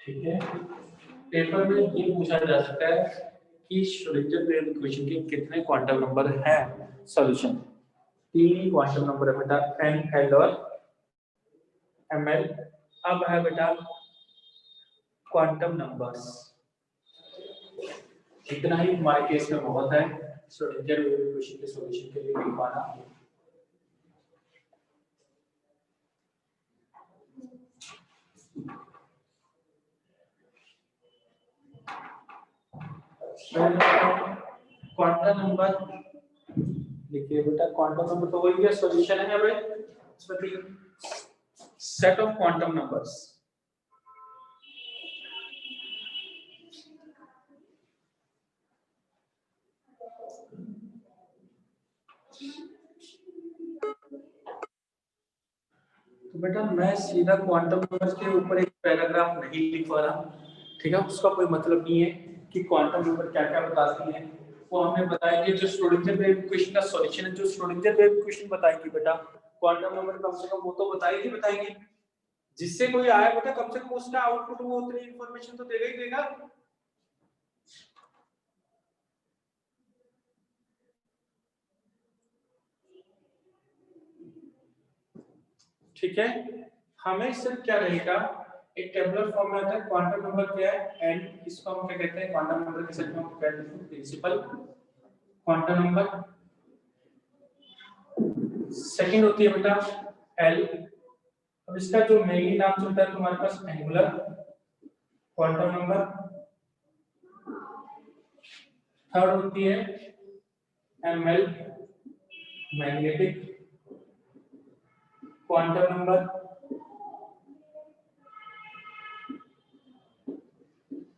ठीक है, पेपर में ये पूछा जा सकता है कि श्रोडिंगर वेव इक्वेशन के कितने क्वांटम नंबर हैं सॉल्यूशन। 3 क्वांटम नंबर है बेटा, n, l और ml। अब है बेटा क्वांटम नंबर्स, इतना ही हमारे केस में बहुत है श्रोडिंगर वेव इक्वेशन के सॉल्यूशन के लिए लिख पाना। क्वांटम नंबर लिखिए बेटा, क्वांटम नंबर तो वही है, सॉल्यूशन है भाई, इसमें सेट ऑफ क्वांटम नंबर्स। तो बेटा मैं सीधा क्वांटम नंबर्स के ऊपर एक पैराग्राफ नहीं लिख पा रहा, ठीक है, उसका कोई मतलब नहीं है कि क्वांटम नंबर क्या क्या बताती है। वो हमें बताएंगे जो श्रोडिंगर वेव इक्वेशन का सॉल्यूशन है, जो श्रोडिंगर वेव इक्वेशन बताएंगे बेटा, क्वांटम नंबर कम से कम वो तो बताएंगे। जिससे कोई आया बेटा कम से कम उसका आउटपुट वो उतनी इंफॉर्मेशन तो देगा ही देगा। ठीक है, हमें सिर्फ क्या रहेगा, एक टेबुलर फॉर्म में आता है क्वांटम नंबर क्या है n, इसको हम क्या कहते हैं, क्वांटम नंबर के सेट में हम कहते हैं प्रिंसिपल क्वांटम नंबर। सेकंड होती है बेटा l, अब इसका जो मेनली नाम चलता है तुम्हारे पास एंगुलर क्वांटम नंबर। थर्ड होती है ml, मैग्नेटिक क्वांटम नंबर।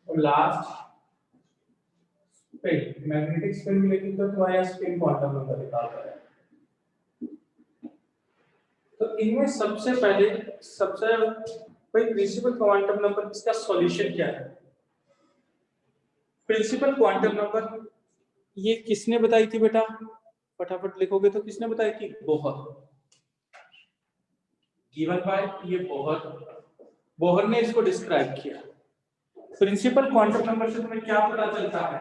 और लास्ट स्पिन, मैग्नेटिक स्पिन लेकिन तो तुम्हारे यहाँ स्पिन क्वांटम नंबर निकालता है। तो इनमें सबसे पहले भाई प्रिंसिपल क्वांटम नंबर, इसका सॉल्यूशन क्या है। प्रिंसिपल क्वांटम नंबर ये किसने बताई थी बेटा, फटाफट लिखोगे तो किसने बताई थी, बोहर। गिवन बाय ये बोहर ने इसको डिस्क्राइब किया। प्रिंसिपल क्वांटम नंबर से तुम्हें क्या पता चलता है,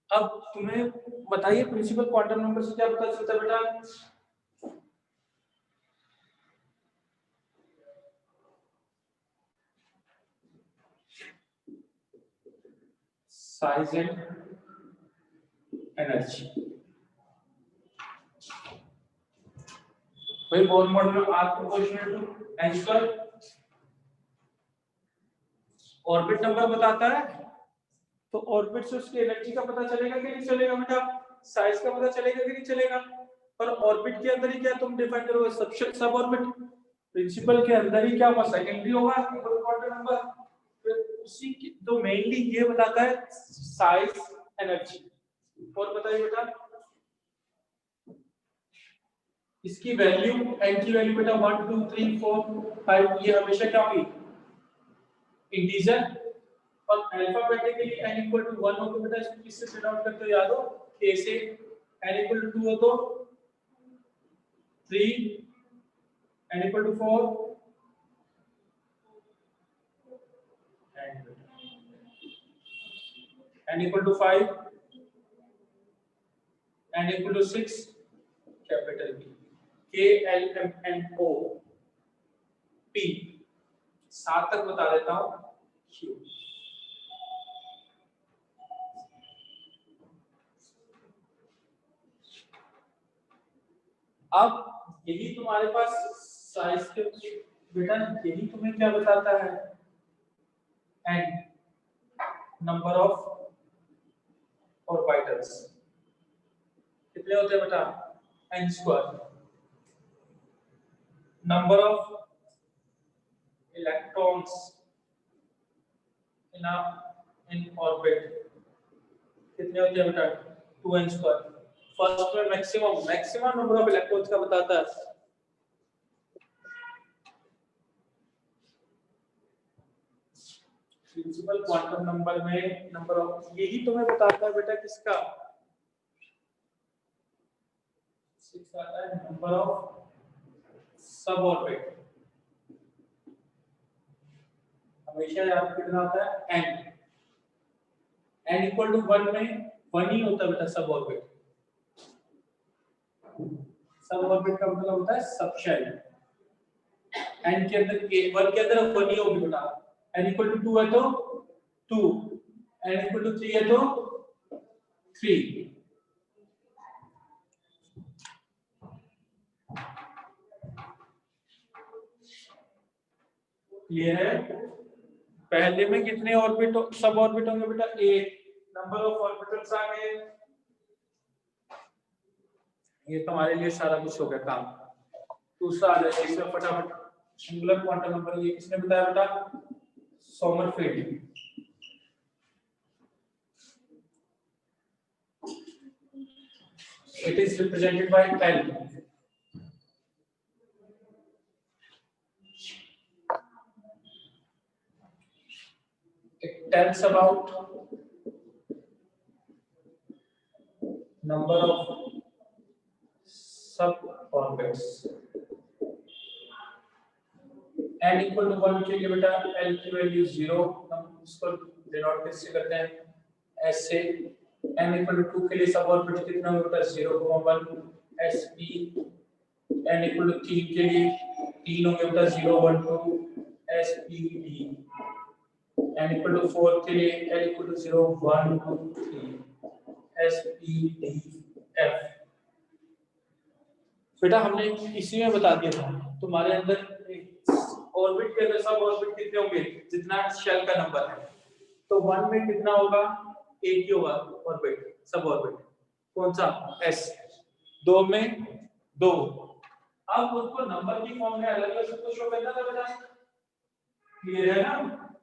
अब तुम्हें बताइए प्रिंसिपल क्वांटम नंबर से क्या पता चलता है बेटा। Size and energy. भाई बोर मॉडल में आपको question n square orbit number बताता है, तो ऑर्बिट से उसकी एनर्जी का पता चलेगा कि नहीं चलेगा बेटा, साइज का पता चलेगा कि नहीं चलेगा। पर ऑर्बिट के अंदर ही क्या तुम डिफाइन करोगे, सब ऑर्बिट। प्रिंसिपल के अंदर ही क्या होगा, सेकेंडरी होगा क्वांटम नंबर। फिर उसी की तो मेनली ये बताता है साइज एनर्जी। और बताइए बेटा इसकी वैल्यू, एन की वैल्यू बेटा 1 2 3 4 5, ये हमेशा क्या होगी, इंटीजर। और अल्फाबेटिकली n इक्वल टू 1 हो तो बेटा इसको किससे सेट आउट करते हो, याद हो k से। n इक्वल टू 2 हो तो 3, n equal to 4 n equal to 5, n equal to 6, capital P, K L M N O P, 7 तक बता देता हूं Q। अब यही तुम्हारे पास साइज के बेटा, यही तुम्हें क्या बताता है, n नंबर ऑफ ऑर्बिटल्स कितने होते हैं बेटा n square number of electrons in orbit कितने होते हैं बेटा 2n स्क्वायर फर्स्ट में मैक्सिमम नंबर ऑफ इलेक्ट्रॉन्स का बताता है प्रिंसिपल क्वांटम नंबर में नंबर ऑफ यही तुम्हें बताता है बेटा किसका आता है नंबर ऑफ सब ऑर्बिट हमेशा यहाँ पे कितना आता है n इक्वल टू 1 में 1 ही होता है बेटा सब ऑर्बिट का मतलब होता है सब शेल n के अंदर 1 के अंदर 1 ही होगी बेटा n इक्वल टू 2 है तो 2 n इक्वल टू 3 है तो 3 क्लियर है पहले में कितने ऑर्बिट सब ऑर्बिट होंगे बेटा a नंबर ऑफ ऑर्बिटल्स आ गए ये तुम्हारे लिए सारा कुछ हो गया काम दूसरा आ जाए इसमें फटाफट सिंगुलर क्वांटम नंबर ये किसने बताया बेटा Sommerfeld it is represented by L it tells about number of sub orbits n equal to 1 के लिए बेटा L की वैल्यू 0 हम इसको डिनोट कैसे करते हैं s से n equal to 2 के लिए सब ऑर्बिट कितना होता है 0,1 sp n equal to 3 के लिए 3 होंगे बेटा 0 1 2 spd n equal to 4 के लिए l equal to 0 1 2 3 spdf बेटा हमने इसी में बता दिया था तुम्हारे अंदर ऑर्बिट के अंदर सब ऑर्बिट कितने होंगे जितना शेल का नंबर है तो 1 में कितना होगा एक ही होगा ऑर्बिट सब ऑर्बिट कौन सा s 2 में 2 अब उसको नंबर की फॉर्म में अलग अलग सबको शो करना था बेटा क्लियर है ना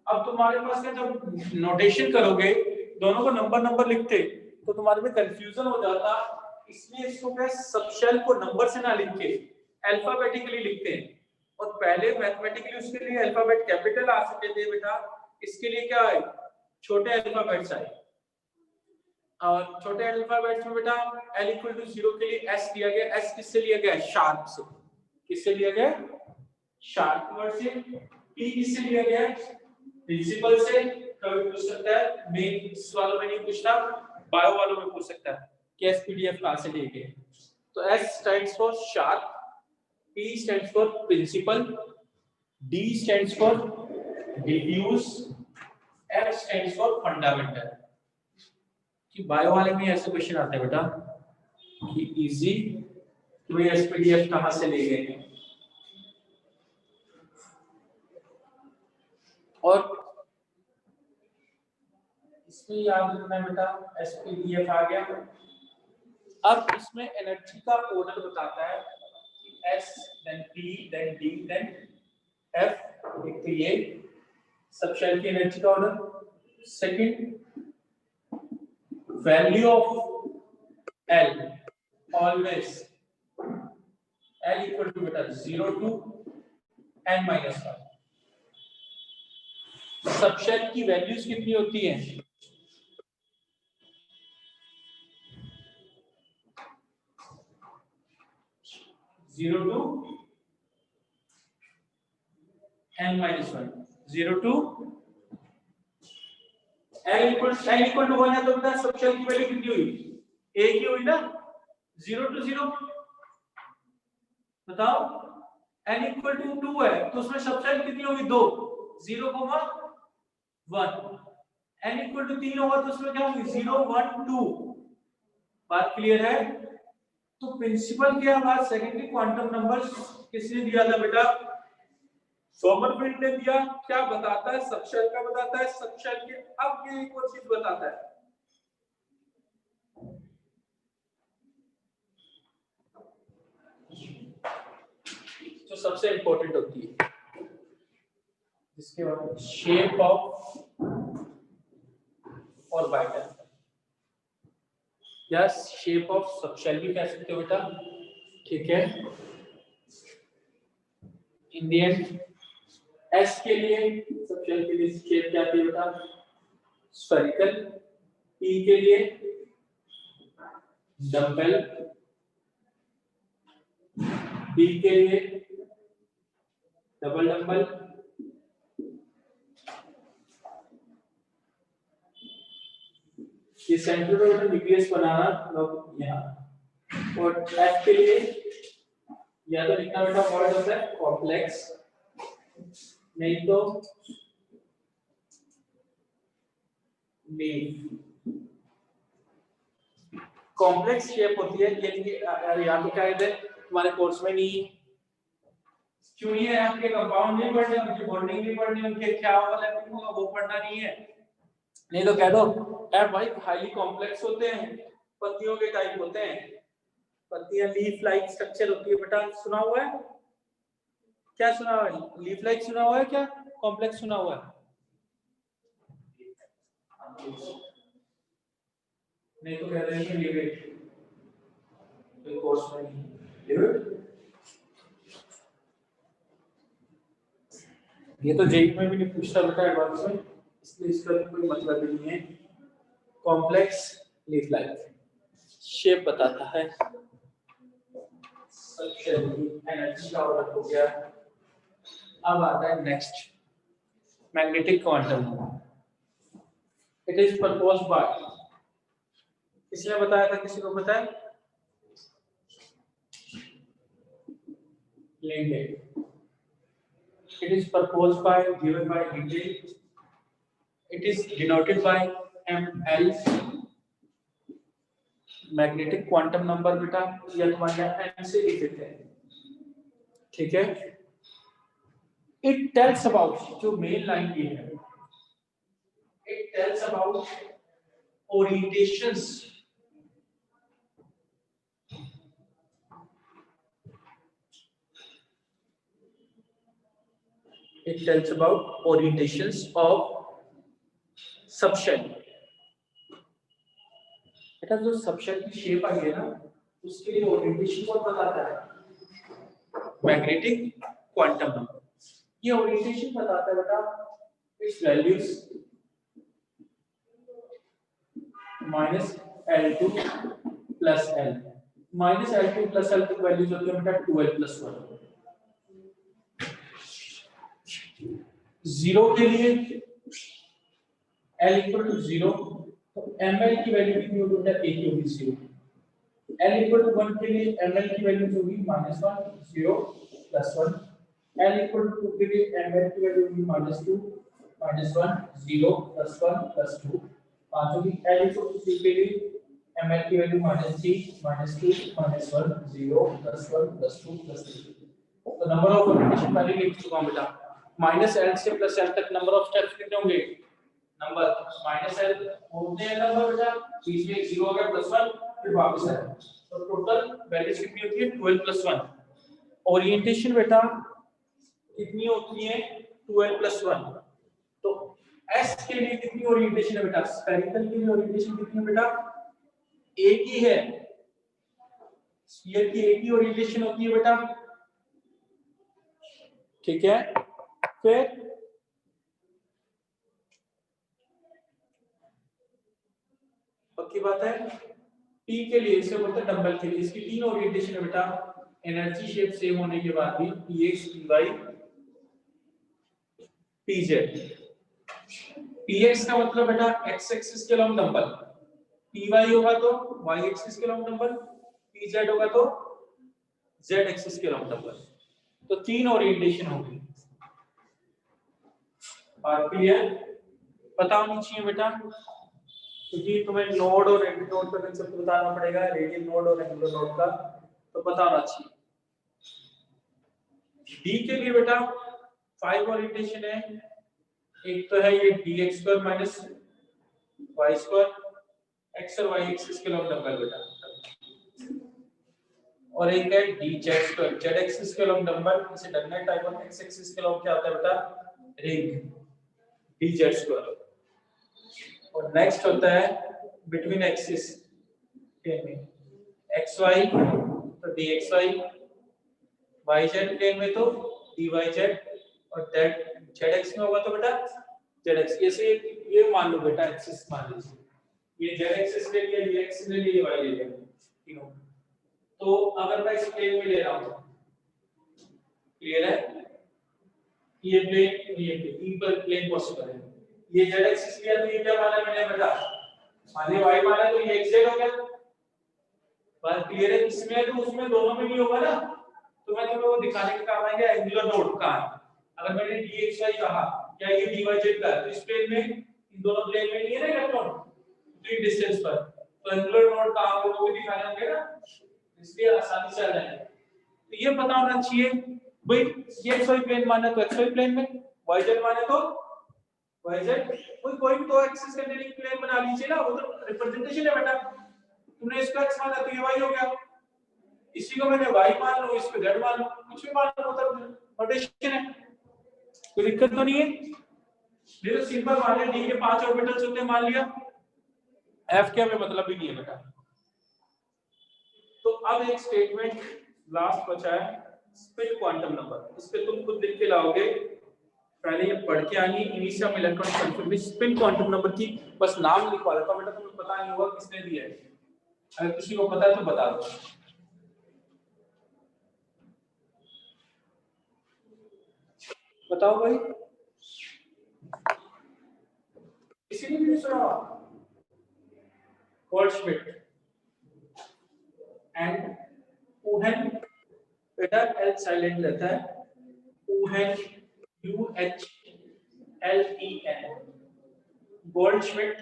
अब तुम्हारे पास का जब नोटेशन करोगे दोनों को नंबर लिखते तो तुम्हारे में कंफ्यूजन हो जाता इसलिए इसको क्या सब शेल को नंबर से ना लिख के अल्फाबेटिकली लिखते हैं और पहले मैथमेटिकली उसके लिए अल्फाबेट कैपिटल आ सकते थे बेटा इसके लिए क्या है छोटे अल्फाबेट्स आए और छोटे अल्फाबेट्स में बेटा l इक्वल टू 0 के लिए s दिया गया s किससे लिया गया शार्प से किससे लिया गया शार्प वर्ड से p किससे लिया गया प्रिंसिपल से कभी पूछ सकता है मेन वालों में नहीं पूछता बायो वालों में पूछ सकता है कि spdf कहां से लिए गए तो s stands for sharp p stands for principal d stands for diffuse f stands for fundamental कि बायो वाले में ऐसे क्वेश्चन आते हैं बेटा कि इजी तो ये एसपीडीएफ कहां से ले गए और इसमें याद रखना है बेटा एसपीडीएफ आ गया अब इसमें एनर्जी का ऑर्डर बताता है कि s then p then d then f एक तो ये सब शेल की एनर्जी का order second value of L always L equal to beta 0 to n minus 1 सब शेल की वैल्यूज कितनी होती हैं 0 to n minus 1 0 to n equal to 1 है तो बेटा सब शेल की वैल्यू कितनी हुई एक ही हुई ना 0 to 0 बताओ n equal to 2 है तो उसमें सब शेल कितनी होगी 2 0, 1 n equal to 3 होगा तो उसमें क्या होगी 0 1 2 बात क्लियर है तो प्रिंसिपल क्या बात सेकेंडरी क्वांटम नंबर किसने दिया था बेटा सोमरफेल्ड ने दिया क्या बताता है सब शेल का बताता है सब शेल के अब ये एक और चीज बताता है सबसे इंपॉर्टेंट होती है, जिसके बाद शेप ऑफ ऑर्बिटल या शेप ऑफ सबशेल भी कह सकते हो बेटा, ठीक है। इंडियन एस के लिए सबशेल के लिए शेप क्या आती है बेटा, स्फेरिकल। पी के लिए डम्बल, बी के लिए डबल डम्बल, ये सेंट्रोइड न्यूक्लियस बनाना मतलब यहाँ, और एफ के लिए या तो लिखना बेटा वर्ड होता है कॉम्प्लेक्स, नहीं तो लीफ। कॉम्प्लेक्स शेप होती है, ये यहाँ पे क्या है तुम्हारे कोर्स में नहीं, क्यों नहीं है, आपके कंपाउंड नहीं पढ़ने, उनकी बॉन्डिंग नहीं पढ़नी, उनके क्या ओवरलैपिंग होगा वो पढ़ना नहीं है। नहीं तो कह दो एफ भाई हाईली कॉम्प्लेक्स होते हैं, पत्तियों के टाइप होते हैं, पत्तियां लीफ लाइक स्ट्रक्चर होती है बेटा, सुना हुआ है क्या, सुना हुआ है लीफ लाइक, सुना हुआ है क्या, कॉम्प्लेक्स सुना हुआ है, नहीं तो कह रहे हैं लिविड, तो कोर्स में नहीं लिविड, ये तो जेई में भी नहीं पूछता बेटा एडवांस में, इसलिए इसका कोई मतलब ही नहीं है। कॉम्प्लेक्स लीफ लाइक शेप बताता है, एनर्जी का ऑर्डर हो गया। अब आता है next magnetic quantum number. It is proposed by, किसने बताया था, किसी को पता है, लेंगे। It is proposed by, given by Hindley. It is denoted by ML. Magnetic quantum number बेटा या तुम्हारे एम से लिख देते हैं, ठीक है। It tells about, जो मेन लाइन की है, it tells about orientations, it tells about orientations of subshell. बेटा जो सबशेल की शेप आई है ना, उसके लिए ओरिएंटेशन कौन बताता है, मैग्नेटिक क्वांटम नंबर। ये ओरिएंटेशन बताता है बेटा it's values -L2 + L, -L2 + L की वैल्यूज होती है बेटा 2L + 1। 0 के लिए L = 0, तो ml की वैल्यू कितनी होगी बेटा, a की होगी 0। L = 1 के लिए ml की वैल्यू होगी -1 0 + 1। L = 2 के लिए ml की वैल्यू होगी -2 -1 0 + 1 + 2। पांचों की L = 3 के लिए ml की वैल्यू -3 -2 -1 0 + 1 + 2 + 3। तो नंबर ऑफ ओरिएंटेशन पहले लिख चुका हूं बेटा, -L से +L तक नंबर ऑफ स्टेप्स कितने होंगे, नंबर -L होते हैं नंबर बेटा, बीच में 0 हो गया +1 फिर वापस आया, तो टोटल वैल्यूज कितनी होती है 12 + 1। ओरिएंटेशन बेटा कितनी होती है 12 + 1। तो S के लिए कितनी ओरिएंटेशन है बेटा, स्फेरिकल के लिए ओरिएंटेशन कितनी है बेटा, एक ही है, स्फीयर की एक ही ओरिएंटेशन होती है बेटा, ठीक है। फिर पक्की बात है, P के लिए इसे बोलते हैं डंबल के लिए, इसकी तीन ओरिएंटेशन है बेटा, एनर्जी शेप सेम होने के बाद भी Px Py Pz। Px का मतलब बेटा x एक्सिस के लंब डंबल, Py होगा तो y एक्सिस के लंब डंबल, Pz होगा तो z एक्सिस के लंब डंबल। तो तीन ओरिएंटेशन होगी, बात क्लियर, पता होनी चाहिए बेटा, क्योंकि तुम्हें नोड और एंटी नोड का कंसेप्ट बताना पड़ेगा, रेडियल नोड और एंगुलर नोड का, तो पता होना चाहिए। डी के लिए बेटा 5 ओरिएंटेशन है, एक तो है ये dx² - y² x और y एक्सिस के लंब डंबल बेटा, और एक है d z square. Z axis के लॉन्ग नंबर, इसे डगनेट टाइप ऑफ एक्स एक्सिस के लॉन्ग क्या होता है बेटा, रिंग डी जेड स्क्वायर। और नेक्स्ट होता है बिटवीन एक्सिस में एक्स वाई तो d x y, y z plane में तो डी वाई जेड, और जेड एक्स में होगा तो बेटा जेड एक्स। ऐसे ये मान लो बेटा एक्सिस मान लीजिए, ये जेड एक्सिस ले लिया, ये एक्स ले लिया, ये वाई ले लिया तीनों। तो अगर मैं इस प्लेन में ले रहा हूं, क्लियर है, ये प्लेन ये इक्वल प्लेन पॉसिबल है। ये जेड एक्सिस लिया तो ये क्या माना मैंने बेटा, माने वाई माना तो ये एक्स जेड हो गया। बात क्लियर है, इसमें तो उसमें दोनों में नहीं होगा ना, तो मैं तुम्हें वो दिखाने के काम आएगा एंगुलर नोड का। अगर मैंने dxy कहा क्या ये dyz का है, तो इस प्लेन में इन दोनों प्लेन में नहीं है ना इलेक्ट्रॉन, तो इन डिस्टेंस पर, तो एंगुलर नोड कहां होगा वो भी दिखाना होगा ना, इसलिए आसानी से आ जाएगा। तो ये पता होना चाहिए भाई, ये xy प्लेन माना तो xy प्लेन में, yz माने तो yz, कोई भी दो एक्सिस कंटेनिंग प्लेन बना लीजिए ना, वो तो रिप्रेजेंटेशन है बेटा। तुमने इसका x माना तो ये y हो गया, इसी को मैंने y मान लो, इसको z मान लो, कुछ भी मान लो, मतलब नोटेशन है, कोई दिक्कत तो नहीं है। ये तो सिंपल मान लिया, d के 5 ऑर्बिटल्स होते हैं मान लिया, f के हमें मतलब भी नहीं है बेटा। तो अब एक स्टेटमेंट लास्ट बचा है स्पिन क्वांटम नंबर, इस पे तुम खुद लिख के लाओगे, पहले ये पढ़ के आनी initial electronic confirmation spin quantum number की, बस नाम लिखवा देता बेटा, तुम्हें पता नहीं होगा किसने दिया है, अगर किसी को पता है तो बता दो। बताओ भाई, किसी ने भी नहीं सुना? गोल्डश्मिट एंड ऊहेन, बेटा एल साइलेंट रहता है, ऊहेन UHLEN, गोल्डश्मिट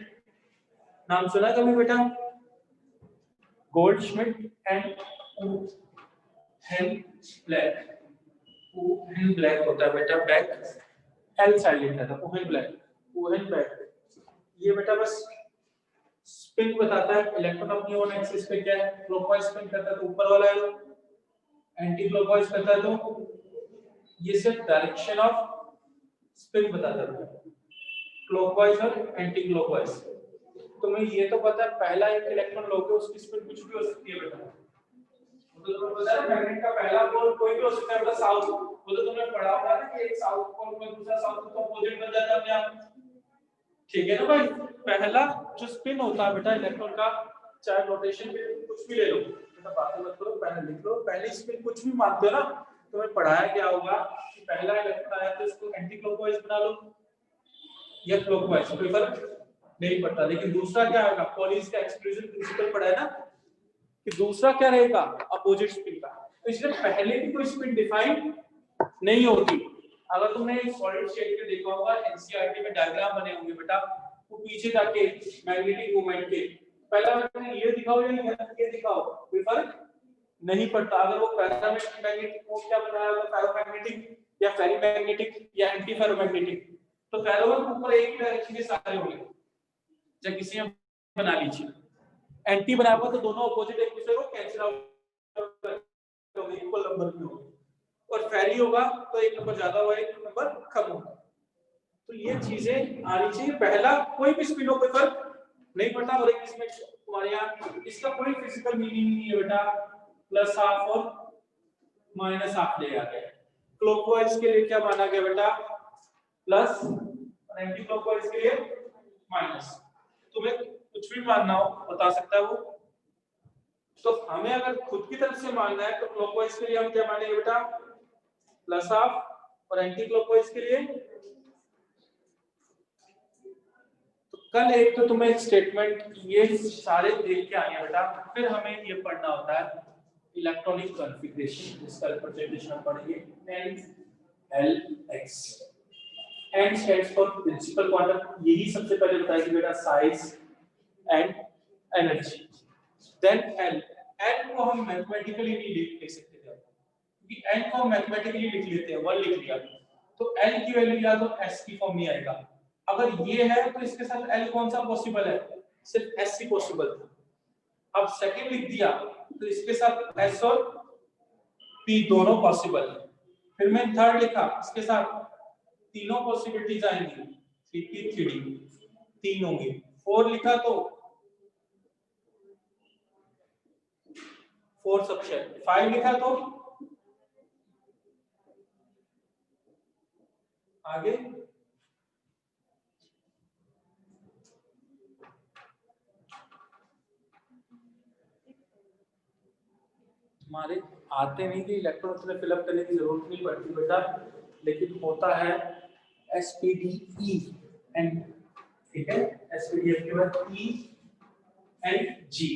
नाम सुना कभी बेटा? गोल्डश्मिट एंड ऊहेन ब्लैक, ऊहेन ब्लैक होता है बेटा, ब्लैक एल साइलेंट रहता है, ऊहेन ब्लैक, ऊहेन ब्लैक। ये बेटा बस स्पिन बताता है, इलेक्ट्रॉन अपनी ओन एक्सिस पे क्या है, क्लॉकवाइज स्पिन करता है तो ऊपर वाला है, एंटी क्लॉकवाइज करता है तो ये सिर्फ डायरेक्शन ऑफ स्पिन बताता है, क्लॉकवाइज और एंटी क्लॉकवाइज। तुम्हें ये तो पता है पहला एक इलेक्ट्रॉन लोगे उसकी स्पिन कुछ भी हो सकती है बेटा, तो तुम्हें पता है मैग्नेट का पहला पोल कोई भी हो सकता है बेटा, साउथ, वो तो तुमने पढ़ा होगा ना कि एक साउथ पोल में दूसरा साउथ पोल अपोजिट बन जाता है अपने आप, ठीक है ना भाई। पहला जो स्पिन होता है बेटा इलेक्ट्रॉन का, चाहे रोटेशन पे कुछ भी ले लो बेटा, बातें मत करो, पहले लिख लो, पहली स्पिन कुछ भी मानते हो ना, तुम्हें पढ़ाया क्या होगा कि पहला इलेक्ट्रॉन आया तो इसको एंटी क्लॉकवाइज बना लो या क्लॉकवाइज, कोई फर्क नहीं पड़ता। लेकिन दूसरा क्या आएगा, पॉलीज का एक्सक्लूजन प्रिंसिपल पढ़ा है ना, कि दूसरा क्या रहेगा, अपोजिट स्पिन का। तो इसलिए पहले भी कोई स्पिन डिफाइन नहीं होती। अगर तुमने सॉलिड स्टेट में देखा होगा एनसीईआरटी में डायग्राम बने होंगे बेटा, वो पीछे जाके मैग्नेटिक मोमेंट के पहला ये दिखाओ या ये दिखाओ, कोई फर्क नहीं पड़ता। अगर वो पैरामैग्नेटिक को क्या बनाया होगा, फेरोमैग्नेटिक या फेरीमैग्नेटिक या एंटी फेरोमैग्नेटिक, तो फेरो ऊपर एक ही डायरेक्शन के सारे होंगे, जब किसी में बना लीजिए एंटी बनाया हुआ तो दोनों अपोजिट एक दूसरे को कैंसिल आउट होंगे, इक्वल नंबर की होंगे, और फेरी होगा तो एक नंबर ज्यादा होगा एक नंबर कम होगा। तो ये चीजें आनी चाहिए, पहला कोई भी स्पिन हो कोई फर्क नहीं पड़ता। और एक इसमें तुम्हारे यहाँ इसका कोई फिजिकल मीनिंग नहीं है बेटा, प्लस हाफ और माइनस हाफ ले आके। क्लॉकवाइज के लिए क्या माना गया बेटा, प्लस, और एंटी क्लॉकवाइज के लिए माइनस। तुम्हें कुछ भी मानना हो बता सकता है वो। तो हमें अगर खुद की तरफ से मानना है तो क्लॉकवाइज के लिए हम क्या मानेंगे बेटा, प्लस हाफ, और एंटी क्लॉकवाइज के लिए। तो कल एक तो तुम्हें स्टेटमेंट ये सारे देख के आए बेटा, फिर हमें ये पढ़ना होता है इलेक्ट्रॉनिक कॉन्फ़िगरेशन, जिसका रिप्रेजेंटेशन हम पढ़ेंगे NLX। N stands for principal quantum, यही सबसे पहले बताया कि बेटा size and energy. Then L, N को हम मैथमेटिकली नहीं लिख सकते थे, क्योंकि N को मैथमेटिकली लिख लेते हैं, 1 लिख लिया तो L की वैल्यू या तो S की फॉर्म में आएगा। अगर ये है तो इसके साथ L कौन सा पॉसिबल है, सिर्फ S ही पॉसिबल था। अब सेकंड लिख दिया तो इसके साथ S और P दोनों पॉसिबल है। फिर मैं थर्ड लिखा, इसके साथ तीनों पॉसिबिलिटीज आएंगी, 3P 3D 3 होंगे। 4 लिखा तो 4 सबसेट। 5 लिखा तो आगे हमारे आते नहीं कि इलेक्ट्रॉन में फिलअप करने की जरूरत नहीं पड़ती बेटा, लेकिन होता है SPDE एंड, ठीक है, SPDE के बाद E and G,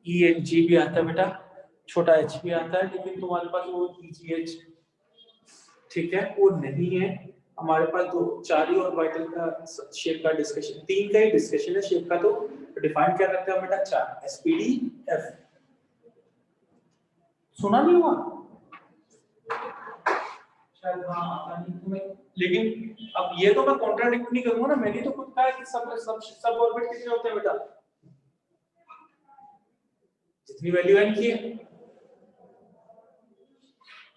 E and G भी आता है बेटा, छोटा H भी आता है, लेकिन तुम्हारे पास वो EGH, ठीक है, वो नहीं है। हमारे पास दो 4 ही ऑर्बिटल का शेप का डिस्कशन, 3 का ही डिस्कशन है शेप का, तो डिफाइन क्या करते हैं बेटा 4 SPDF। सुना नहीं हुआ शायद, हाँ आता नहीं तुम्हें, लेकिन अब ये तो मैं कॉन्ट्राडिक्ट नहीं करूंगा ना, मैंने तो खुद कहा कि सब ऑर्बिट कितने होते हैं बेटा, जितनी वैल्यू n की है,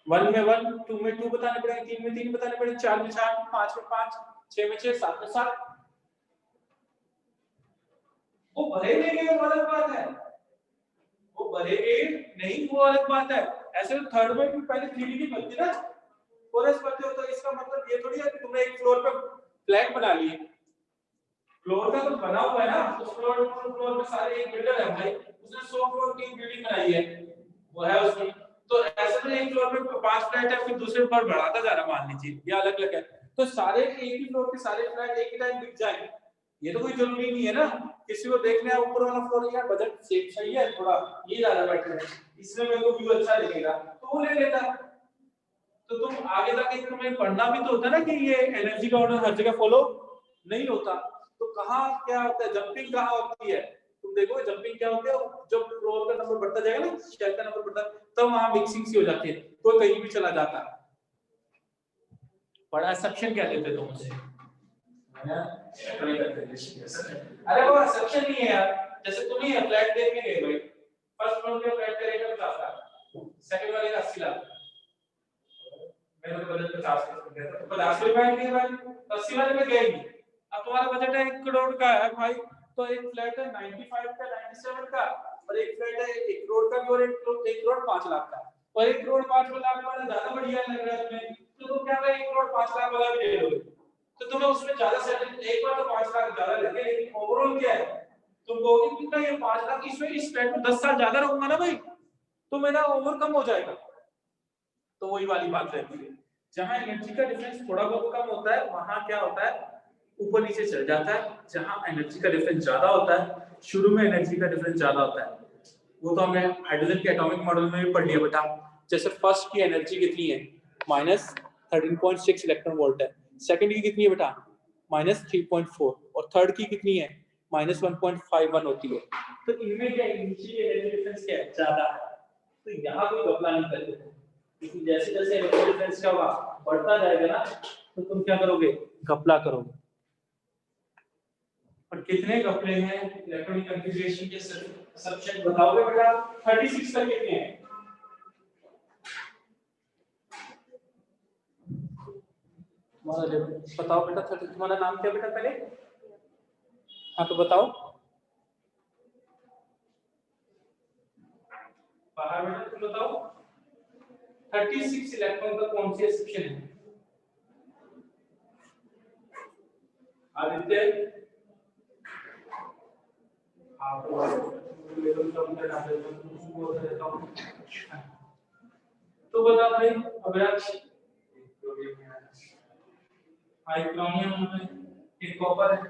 1 में 1, 2 में 2 बताने पड़ेंगे, 3 में 3 बताने पड़ेंगे, 4 में 4, 5 में 5, 6 में 6, 7 में 7। वो भरेंगे नहीं, वो अलग बात है, वो भरेंगे नहीं, वो अलग बात है। ऐसे तो थर्ड में भी पहले 3D की बनती ना, कोरस बनते हो, तो इसका मतलब ये थोड़ी है कि तुमने एक फ्लोर पे फ्लैग बना ली, फ्लोर का तो बना हुआ है ना, उस फ्लोर में सारे एक बिल्डर है भाई, उसने 100 फ्लोर की बिल्डिंग बनाई है, वो है उसमें, तो ऐसे तो एक फ्लोर पे 5 फ्लैट है, फिर दूसरे फ्लोर बढ़ाता जा रहा, मान लीजिए, ये अलग अलग है, तो सारे एक ही फ्लोर के सारे फ्लैट एक ही टाइम बिक जाएंगे, ये तो कोई जरूरी नहीं है ना। किसी को देखने है ऊपर वाला फ्लोर, यार बजट सेम सही है, थोड़ा ये ज्यादा बेटर है, इसमें मेरे को व्यू अच्छा दिखेगा, तो वो ले लेता। तो तुम आगे जाके तुम्हें पढ़ना भी तो होता है ना कि ये एनर्जी का ऑर्डर हर जगह फॉलो नहीं होता, तो कहाँ क्या होता है, जंपिंग कहाँ होती है, तुम देखो जंपिंग क्या होती है, जब फ्लोर का नंबर बढ़ता जाएगा ना, शेल का नंबर बढ़ता है, तब वहां मिक्सिंग सी हो जाती है, कोई कहीं भी चला जाता है। बड़ा एक्सेप्शन क्या लेते तुम उसे, अरे वो एक्सेप्शन नहीं है यार, जैसे तुम ही फ्लैट देखने गए भाई, फर्स्ट फ्लोर के फ्लैट का रेट 50 लाख, सेकंड वाले का 80 लाख, मैंने तो बजट 50 का दिया था, तो 50 में बैठ गए भाई, 80 वाले में गए नहीं। अब तुम्हारा बजट है 1 करोड़ का है भाई, तो एक फ्लैट है 95 का, 97 का, और एक फ्लैट है 1 करोड़ का भी, और 1 करोड़ 5 लाख का, और 1 करोड़ 5 लाख वाला ज्यादा बढ़िया लग रहा है तुम्हें, तो तुम क्या करें 1 करोड़ 5 लाख वाला भी ले लोगे, तो तुम्हें उसमें ज्यादा सेटल, एक बार तो 5 लाख ज्यादा लगे, लेकिन ओवरऑल क्या है, तुम कहोगे कि मैं ये 5 लाख इसमें इस फ्लैट में 10 साल ज्यादा रहूंगा ना भाई, तो मेरा ओवर कम हो जाएगा। तो वही वाली बात रहती है, जहां एनर्जी का डिफरेंस थोड़ा बहुत कम होता है, वहां क्या होता है, ऊपर नीचे चल जाता है। जहां एनर्जी का डिफरेंस ज्यादा होता है, शुरू में एनर्जी का डिफरेंस ज्यादा होता है, वो तो हमने हाइड्रोजन के एटॉमिक मॉडल में भी पढ़ लिया बेटा। जैसे फर्स्ट की एनर्जी कितनी है, -13.6 इलेक्ट्रॉन वोल्ट है, सेकंड की कितनी है बेटा, -3.4, और थर्ड की कितनी है, -1.51 होती है। तो इनमें क्या इनिशियल एनर्जी डिफरेंस क्या है, ज्यादा है, तो यहाँ कोई घपला नहीं करते, लेकिन जैसे जैसे एनर्जी डिफरेंस क्या होगा, बढ़ता जाएगा ना, तो तुम क्या करोगे, घपला करोगे। और कितने घपले हैं इलेक्ट्रॉनिक कॉन्फ़िगरेशन के सबसेट बताओगे बेटा, 36 तक कितने हैं, तुम्हारा बताओ बेटा, तुम्हारा नाम क्या बेटा पहले, हाँ तो बताओ, बाहर बेटा तुम बताओ, 36 इलेक्ट्रॉन का कौन सी सेक्शन है, आदित्य, तो बता भाई, अभिलाष, एक कॉपर है।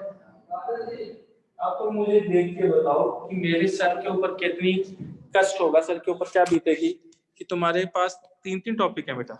अब तो मुझे देख के बताओ कि मेरे सर के ऊपर कितनी कष्ट होगा, सर के ऊपर क्या बीतेगी कि तुम्हारे पास 3 टॉपिक है बेटा,